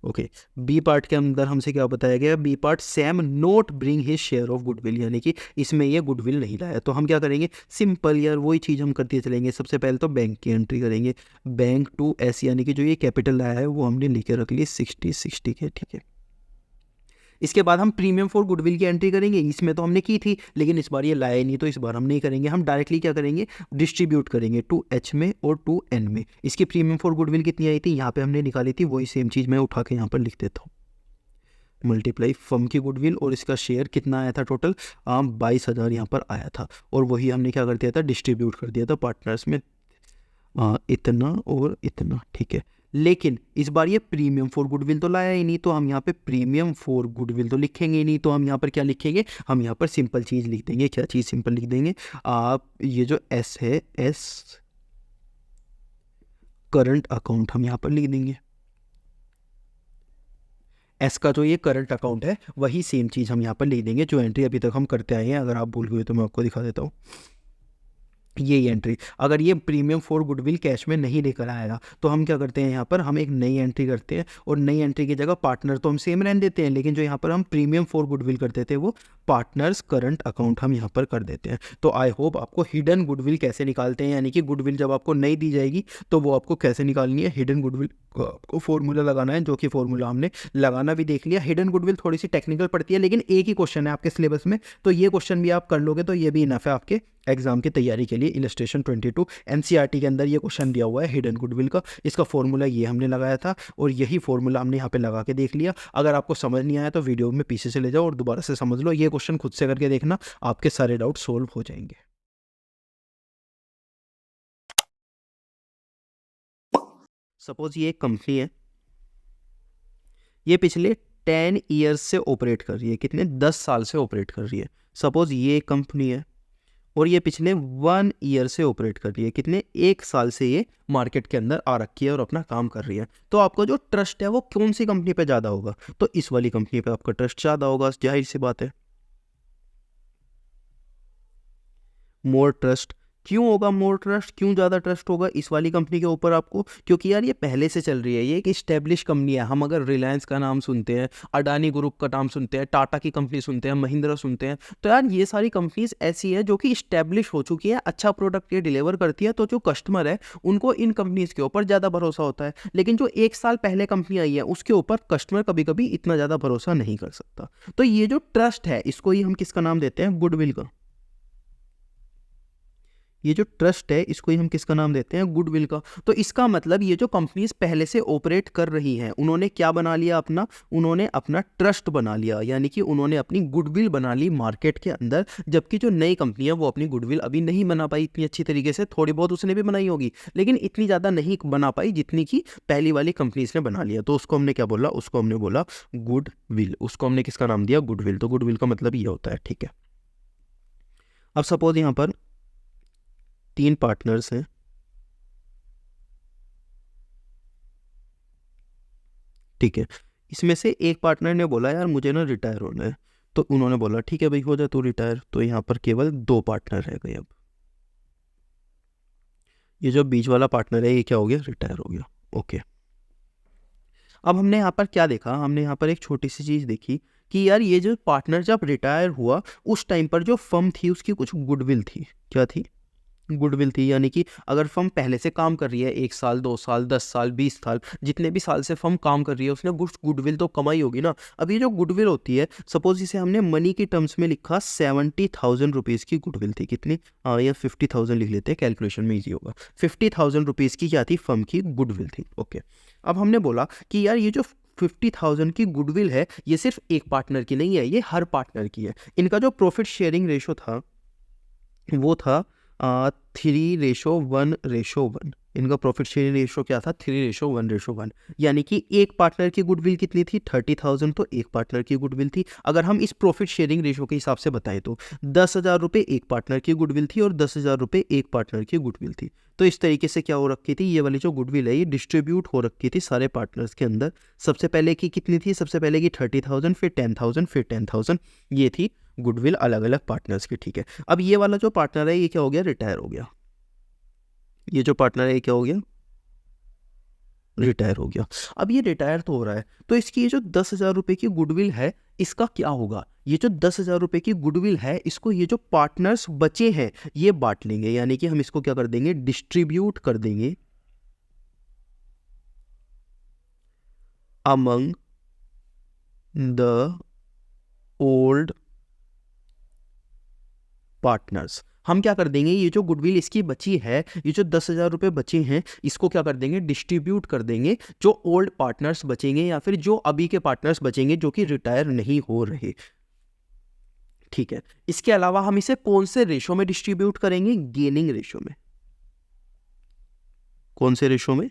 ओके, बी पार्ट के अंदर हमसे क्या बताया गया, B part Sam not bring his share of goodwill, यानी कि इसमें ये गुडविल नहीं लाया। तो हम क्या करेंगे, सिंपल यार वही चीज़ हम करते चलेंगे। सबसे पहले तो बैंक की एंट्री करेंगे, बैंक टू एस, यानी कि जो ये कैपिटल लाया है वो हमने लिखे रख लिए 60 के। ठीक है, इसके बाद हम प्रीमियम फॉर गुडविल की एंट्री करेंगे। इसमें तो हमने की थी, लेकिन इस बार ये लाया नहीं, तो इस बार हम नहीं करेंगे। हम डायरेक्टली क्या करेंगे, डिस्ट्रीब्यूट करेंगे टू एच में और टू एन में। इसकी प्रीमियम फॉर गुडविल कितनी आई थी, यहाँ पे हमने निकाली थी, वही सेम चीज़ मैं उठा के यहाँ पर लिख देता हूँ, मल्टीप्लाई फर्म की गुडविल और इसका शेयर कितना आया था टोटल, 22,000 यहाँ पर आया था। और वही हमने क्या कर दिया था, डिस्ट्रीब्यूट कर दिया था पार्टनर्स में, इतना और इतना। ठीक है, लेकिन इस बार ये प्रीमियम फॉर गुडविल तो लाया ही नहीं, तो हम यहाँ पे प्रीमियम फॉर गुडविल तो लिखेंगे ही नहीं। तो हम यहाँ पर क्या लिखेंगे, हम यहाँ पर सिंपल चीज़ लिख देंगे। क्या चीज़ सिंपल लिख देंगे, आप ये जो एस है, एस करंट अकाउंट हम यहाँ पर लिख देंगे। एस का जो ये करंट अकाउंट है वही सेम चीज़ हम यहाँ पर लिख देंगे, जो एंट्री अभी तक हम करते आए हैं। अगर आप भूल गए तो मैं आपको दिखा देता हूँ, ये एंट्री। अगर ये प्रीमियम फॉर गुडविल कैश में नहीं लेकर आएगा तो हम क्या करते हैं, यहाँ पर हम एक नई एंट्री करते हैं, और नई एंट्री की जगह पार्टनर तो हम सेम रहने देते हैं, लेकिन जो यहाँ पर हम प्रीमियम फॉर गुडविल करते थे वो पार्टनर्स करंट अकाउंट हम यहाँ पर कर देते हैं। तो आई होप आपको हिडन गुडविल कैसे निकालते हैं, यानी कि गुडविल जब आपको नहीं दी जाएगी तो वो आपको कैसे निकालनी है, हिडन गुडविल को आपको फॉर्मूला लगाना है, जो कि फॉर्मूला हमने लगाना भी देख लिया। हिडन गुडविल थोड़ी सी टेक्निकल पड़ती है, लेकिन एक ही क्वेश्चन है आपके सिलेबस में, तो ये क्वेश्चन भी आप कर लोगे तो ये भी इनफ है आपके एग्जाम की तैयारी के लिए। इलस्ट्रेशन 22 एनसीईआरटी के अंदर ये क्वेश्चन दिया हुआ है हिडन गुडविल का। इसका फॉर्मूला ये हमने लगाया था, और यही फॉर्मूला हमने यहाँ पे लगा के देख लिया। अगर आपको समझ नहीं आया तो वीडियो में पीछे से ले जाओ और दोबारा से समझ लो। ये क्वेश्चन खुद से करके देखना, आपके सारे डाउट सोल्व हो जाएंगे। सपोज ये एक कंपनी है, ये पिछले 10 ईयर्स से ऑपरेट कर रही है, कितने, 10 साल से ऑपरेट कर रही है। सपोज ये कंपनी है और ये पिछले 1 ईयर से ऑपरेट कर रही है, कितने, 1 साल से ये मार्केट के अंदर आ रखी है और अपना काम कर रही है। तो आपका जो ट्रस्ट है वो कौन सी कंपनी पे ज़्यादा होगा, तो इस वाली कंपनी पे आपका ट्रस्ट ज़्यादा होगा, जाहिर सी बात है। मोर ट्रस्ट, क्यों होगा मोर ट्रस्ट, क्यों ज़्यादा ट्रस्ट होगा इस वाली कंपनी के ऊपर आपको, क्योंकि यार ये पहले से चल रही है, ये एक इस्टेब्लिश कंपनी है। हम अगर रिलायंस का नाम सुनते हैं, अडानी ग्रुप का नाम सुनते हैं, टाटा की कंपनी सुनते हैं, महिंद्रा सुनते हैं, तो यार ये सारी कंपनीज ऐसी है जो कि इस्टेब्लिश हो चुकी है, अच्छा प्रोडक्ट ये डिलीवर करती है, तो जो कस्टमर है उनको इन कंपनीज के ऊपर ज़्यादा भरोसा होता है। लेकिन जो 1 साल पहले कंपनी आई है उसके ऊपर कस्टमर कभी कभी इतना ज़्यादा भरोसा नहीं कर सकता। तो ये जो ट्रस्ट है इसको ही हम किसका नाम देते हैं, गुडविल का। ये जो ट्रस्ट है इसको ही हम किसका नाम देते हैं, गुडविल का। तो इसका मतलब ये जो कंपनीज पहले से ऑपरेट कर रही हैं उन्होंने क्या बना लिया अपना, उन्होंने अपना ट्रस्ट बना लिया, यानी कि उन्होंने अपनी गुडविल बना ली मार्केट के अंदर। जबकि जो नई कंपनी है वो अपनी गुडविल अभी नहीं बना पाई इतनी अच्छी तरीके से, थोड़ी बहुत उसने भी बनाई होगी लेकिन इतनी ज़्यादा नहीं बना पाई जितनी कि पहली वाली कंपनीज ने बना लिया। तो उसको हमने क्या बोला, उसको हमने बोला गुडविल, उसको हमने किसका नाम दिया, गुडविल। तो गुडविल का मतलब ये होता है। ठीक है, अब सपोज यहाँ पर 3 पार्टनर्स हैं, ठीक है। इसमें से एक पार्टनर ने बोला यार मुझे ना रिटायर होना है, तो उन्होंने बोला ठीक है भाई हो जा तू रिटायर। तो यहाँ पर केवल 2 पार्टनर रह गए। अब ये जो बीच वाला पार्टनर है ये क्या हो गया, रिटायर हो गया। ओके, अब हमने यहाँ पर क्या देखा, हमने यहाँ पर एक छोटी सी चीज़ देखी कि यार ये जो पार्टनर जब रिटायर हुआ उस टाइम पर जो फर्म थी उसकी कुछ गुडविल थी। क्या थी, गुडविल थी। यानी कि अगर फर्म पहले से काम कर रही है 1 साल 2 साल 10 साल 20 साल जितने भी साल से फर्म काम कर रही है उसने कुछ गुडविल तो कमाई होगी ना। अब ये जो गुडविल होती है, सपोज इसे हमने मनी की टर्म्स में लिखा, 70,000 रुपीज़ की गुडविल थी। कितनी, या 50,000 लिख लेते हैं, कैलकुलेशन में ईजी होगा। 50,000 रुपीज़ की क्या थी, फर्म की गुडविल थी। ओके, अब हमने बोला कि यार ये जो 50,000 की गुडविल है ये सिर्फ एक पार्टनर की नहीं है, ये हर पार्टनर की है। इनका जो प्रॉफिट शेयरिंग रेशो था वो था 3:1:1। इनका प्रॉफिट शेयरिंग रेशो क्या था, 3:1:1, यानी कि एक पार्टनर की गुडविल कितनी थी, 30,000, तो एक पार्टनर की गुडविल थी। अगर हम इस प्रॉफिट शेयरिंग रेशो के हिसाब से बताएं तो 10,000 रुपये एक पार्टनर की गुडविल थी और 10,000 रुपये एक पार्टनर की गुडविल थी। तो इस तरीके से क्या हो रखी थी, ये वाली जो गुडविल है ये डिस्ट्रीब्यूट हो रखी थी सारे पार्टनर्स के अंदर। सबसे पहले की कितनी थी, सबसे पहले की 30,000, फिर 10,000, फिर 10,000, ये थी गुडविल अलग अलग पार्टनर्स की। ठीक है, अब ये वाला जो पार्टनर है ये क्या हो गया, रिटायर हो गया। ये जो पार्टनर है ये क्या हो गया, रिटायर हो गया। अब ये रिटायर तो हो रहा है, तो इसकी ये जो 10,000 रुपये की गुडविल है इसका क्या होगा, ये जो 10,000 रुपये की गुडविल है इसको ये जो पार्टनर्स बचे हैं ये बांट लेंगे, यानी कि हम इसको क्या कर देंगे, डिस्ट्रीब्यूट कर देंगे अमंग द ओल्ड पार्टनर्स। हम क्या कर देंगे, ये जो गुडविल इसकी बची है, ये जो 10,000 रुपये बचे हैं इसको क्या कर देंगे, डिस्ट्रीब्यूट कर देंगे जो ओल्ड पार्टनर्स बचेंगे या फिर जो अभी के पार्टनर्स बचेंगे जो कि रिटायर नहीं हो रहे। ठीक है, इसके अलावा हम इसे कौन से रेशो में डिस्ट्रीब्यूट करेंगे, गेनिंग रेशो में। कौन से रेशो में,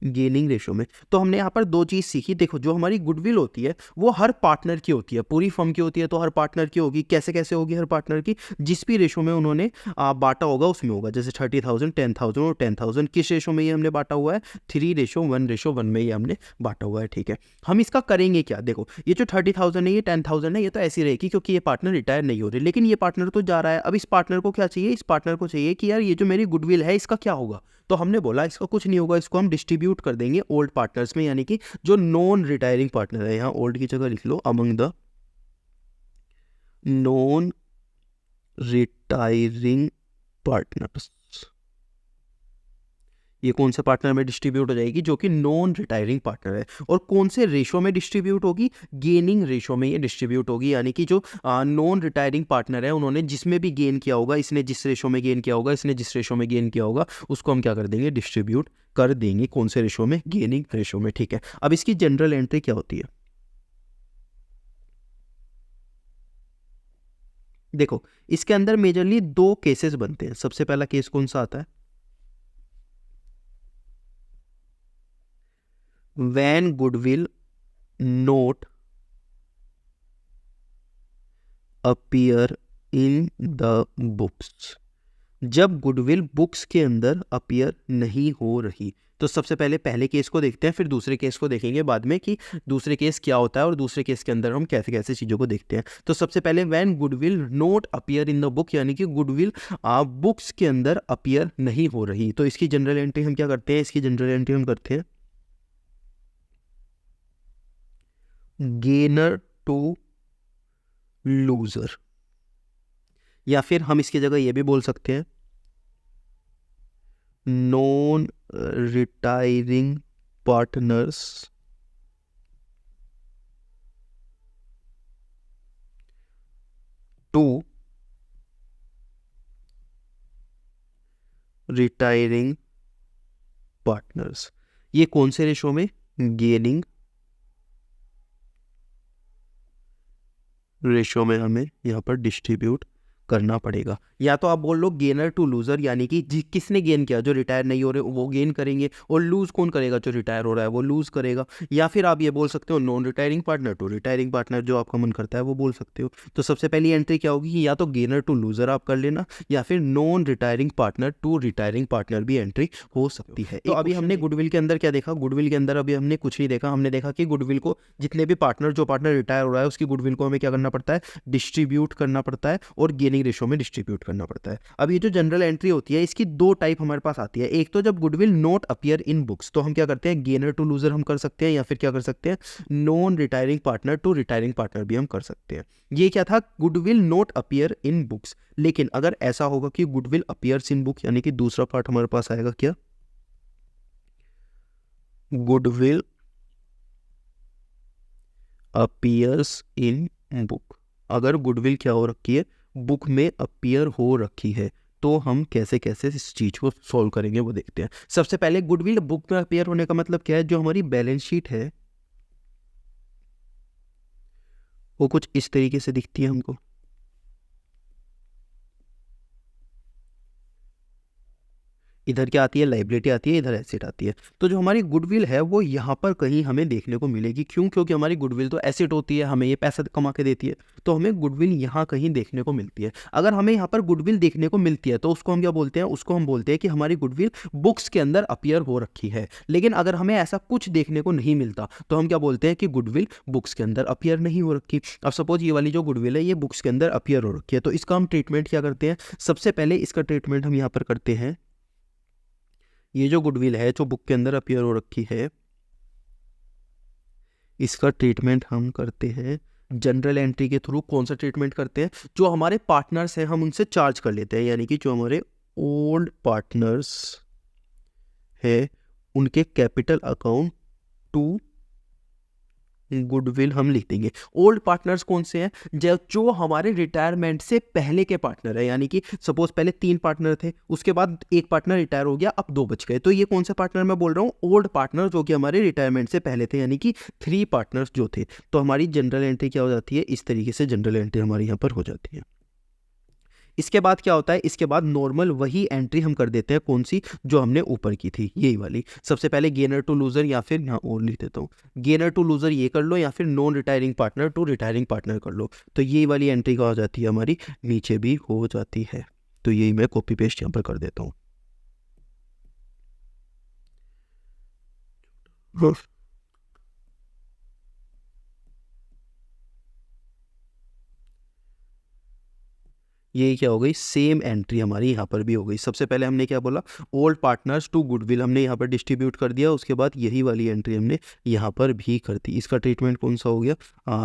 गेनिंग रेशो में। तो हमने यहाँ पर दो चीज़ सीखी। देखो, जो हमारी गुडविल होती है वो हर पार्टनर की होती है, पूरी फर्म की होती है, तो हर पार्टनर की होगी। कैसे कैसे होगी हर पार्टनर की, जिस भी रेशो में उन्होंने बांटा होगा उसमें होगा। जैसे 30,000, 10,000 और 10,000 किस रेशो में ये हमने बांटा हुआ है, 3:1:1 में ये हमने बांटा हुआ है। ठीक है, हम इसका करेंगे क्या, देखो ये जो 30,000 है, ये 10,000 है, ये तो ऐसी रहेगी क्योंकि ये पार्टनर रिटायर नहीं हो रहे, लेकिन ये पार्टनर तो जा रहा है। अब इस पार्टनर को क्या चाहिए, इस पार्टनर को चाहिए कि यार ये जो मेरी गुडविल है इसका क्या होगा। तो हमने बोला इसका कुछ नहीं होगा, इसको हम डिस्ट्रीब्यूट कर देंगे ओल्ड पार्टनर्स में, यानी कि जो नॉन रिटायरिंग पार्टनर है, यहाँ ओल्ड की जगह लिख लो among the non retiring partners. ये कौन से पार्टनर में डिस्ट्रीब्यूट हो जाएगी, जो कि नॉन रिटायरिंग पार्टनर है। और कौन से रेशो में डिस्ट्रीब्यूट होगी, गेनिंग रेशो में ये डिस्ट्रीब्यूट होगी, यानी कि जो नॉन रिटायरिंग पार्टनर है उन्होंने जिसमें भी गेन किया होगा, इसने जिस रेशो में गेन किया होगा, इसने जिस रेशो में गेन किया होगा, उसको हम क्या कर देंगे, डिस्ट्रीब्यूट कर देंगे। कौन से रेशो में, गेनिंग रेशो में। ठीक है, अब इसकी जनरल एंट्री क्या होती है, देखो इसके अंदर मेजरली दो केसेस बनते हैं। सबसे पहला केस कौन सा आता है, when goodwill note appear in the books। जब गुडविल बुक्स के अंदर अपीयर नहीं हो रही। तो सबसे पहले केस को देखते हैं, फिर दूसरे केस को देखेंगे बाद में कि दूसरे केस क्या होता है और दूसरे केस के अंदर हम कैसे कैसे चीज़ों को देखते हैं। तो सबसे पहले when goodwill not appear in the book, यानी कि गुडविल बुक्स के अंदर अपीयर नहीं हो रही। तो इसकी जनरल एंट्री हम क्या करते हैं, इसकी जनरल एंट्री हम करते हैं गेनर टू लूजर, या फिर हम इसकी जगह ये भी बोल सकते हैं non retiring partners to retiring partners. ये कौन से रेशो में, गेनिंग रेशो में हमें यहाँ पर डिस्ट्रीब्यूट करना पड़ेगा। या तो आप बोल लो गेनर टू लूजर, यानी कि किसने गेन किया, जो रिटायर नहीं हो रहे वो गेन करेंगे, और लूज कौन करेगा, जो रिटायर हो रहा है वो लूज करेगा। या फिर आप ये बोल सकते हो non retiring partner to retiring partner, जो आपका मन करता है वो बोल सकते हो। तो सबसे पहली एंट्री क्या होगी, या तो गेनर टू लूजर आप कर लेना, या फिर non retiring partner to retiring partner भी एंट्री हो सकती है। तो अभी हमने गुडविल के अंदर क्या देखा, गुडविल के अंदर अभी हमने कुछ नहीं देखा। हमने देखा कि गुडविल को जितने भी पार्टनर, जो पार्टनर रिटायर हो रहा है उसकी गुडविल को हमें क्या करना पड़ता है, डिस्ट्रीब्यूट करना पड़ता है, और गेनिंग रेशो में डिस्ट्रीब्यूट करना पड़ता है। अब ये जो जनरल एंट्री होती है इसकी दो टाइप हमारे पास आती है। एक तो जब goodwill not appear in books, तो हम क्या करते हैं, गेनर टू लूजर हम कर सकते हैं, या फिर क्या कर सकते हैं, non retiring partner to retiring partner भी हम कर सकते हैं। ये क्या था, goodwill not appear in books. लेकिन अगर ऐसा होगा कि गुडविल अपीयर्स इन बुक, यानी कि दूसरा पार्ट हमारे पास आएगा क्या, गुडविल अपीयर्स इन बुक। अगर गुडविल क्या हो रखी है, बुक में अपीयर हो रखी है, तो हम कैसे कैसे इस चीज को सॉल्व करेंगे वो देखते हैं। सबसे पहले गुडविल बुक में अपीयर होने का मतलब क्या है, जो हमारी बैलेंस शीट है वो कुछ इस तरीके से दिखती है हमको। इधर क्या आती है, लाइबिलिटी आती है, इधर एसेट आती है। तो जो हमारी गुडविल है वो यहाँ पर कहीं हमें देखने को मिलेगी। क्यों? क्योंकि हमारी गुडविल तो एसेट होती है, हमें ये पैसा कमा के देती है, तो हमें गुडविल यहाँ कहीं देखने को मिलती है। अगर हमें यहाँ पर गुडविल देखने को मिलती है तो उसको हम क्या बोलते हैं, उसको हम बोलते हैं कि हमारी गुडविल बुक्स के अंदर अपीयर हो रखी है। लेकिन अगर हमें ऐसा कुछ देखने को नहीं मिलता तो हम क्या बोलते हैं कि गुडविल बुक्स के अंदर अपीयर नहीं हो रखी। अब सपोज ये वाली जो गुडविल है ये बुक्स के अंदर अपीयर हो रखी है, तो इसका हम ट्रीटमेंट क्या करते हैं, सबसे पहले इसका ट्रीटमेंट हम यहाँ पर करते हैं, ये जो गुडविल है जो बुक के अंदर अपीयर हो रखी है इसका ट्रीटमेंट हम करते हैं जनरल एंट्री के थ्रू। कौन सा ट्रीटमेंट करते हैं, जो हमारे पार्टनर्स हैं हम उनसे चार्ज कर लेते हैं, यानी कि जो हमारे ओल्ड पार्टनर्स है उनके कैपिटल अकाउंट टू गुडविल हम लिख देंगे। ओल्ड पार्टनर्स कौन से हैं, जो हमारे रिटायरमेंट से पहले के पार्टनर है, यानी कि सपोज पहले 3 पार्टनर थे, उसके बाद एक पार्टनर रिटायर हो गया, अब 2 बच गए, तो ये कौन से पार्टनर मैं बोल रहा हूँ, ओल्ड पार्टनर जो कि हमारे रिटायरमेंट से पहले थे, यानी कि 3 पार्टनर्स जो थे। तो हमारी जनरल एंट्री क्या हो जाती है, इस तरीके से जनरल एंट्री हमारी यहाँ पर हो जाती है। इसके बाद क्या होता है, इसके बाद नॉर्मल वही एंट्री हम कर देते हैं, कौन सी, जो हमने ऊपर की थी, यही वाली। सबसे पहले गेनर टू लूजर, या फिर यहाँ और लिख देता हूँ, गेनर टू लूजर ये कर लो, या फिर non retiring partner to retiring partner कर लो। तो यही वाली एंट्री क्या हो जाती है, हमारी नीचे भी हो जाती है। तो यही मैं कॉपी पेस्ट यहाँ पर कर देता हूँ। ये क्या हो गई, सेम एंट्री हमारी यहाँ पर भी हो गई। सबसे पहले हमने क्या बोला, ओल्ड पार्टनर्स टू गुडविल हमने यहाँ पर डिस्ट्रीब्यूट कर दिया, उसके बाद यही वाली एंट्री हमने यहाँ पर भी कर दी। इसका ट्रीटमेंट कौन सा हो गया,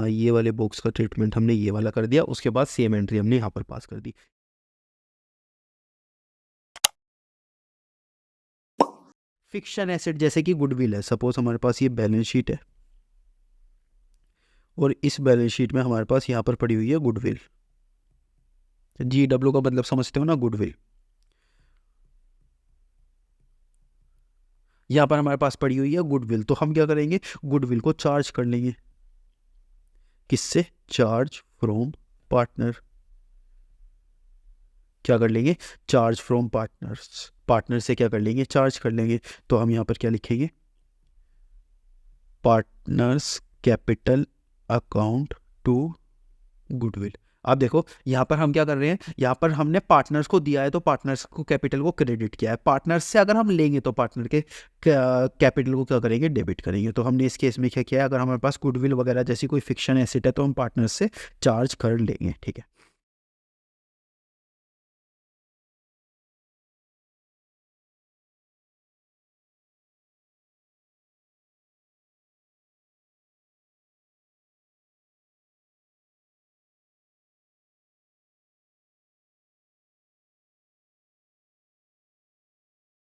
ये वाले बॉक्स का ट्रीटमेंट हमने ये वाला कर दिया, उसके बाद सेम एंट्री हमने यहाँ पर पास कर दी। फिक्शन एसेट जैसे कि गुडविल है, सपोज हमारे पास ये बैलेंस शीट है और इस बैलेंस शीट में हमारे पास यहाँ पर पड़ी हुई है गुडविल, GW का मतलब समझते हो ना, गुडविल। यहाँ पर हमारे पास पड़ी हुई है गुडविल, तो हम क्या करेंगे, गुडविल को चार्ज कर लेंगे, किससे, चार्ज फ्रॉम पार्टनर। क्या कर लेंगे, चार्ज फ्रॉम पार्टनर्स, पार्टनर से क्या कर लेंगे, चार्ज कर लेंगे। तो हम यहाँ पर क्या लिखेंगे, partners capital account to goodwill. अब देखो यहाँ पर हम क्या कर रहे हैं, यहाँ पर हमने पार्टनर्स को दिया है तो पार्टनर्स को कैपिटल को क्रेडिट किया है, पार्टनर्स से अगर हम लेंगे तो पार्टनर के कैपिटल को क्या करेंगे, डेबिट करेंगे। तो हमने इस केस में क्या किया है, अगर हमारे पास गुडविल वगैरह जैसी कोई फिक्शन एसेट है तो हम पार्टनर्स से चार्ज कर लेंगे, ठीक है।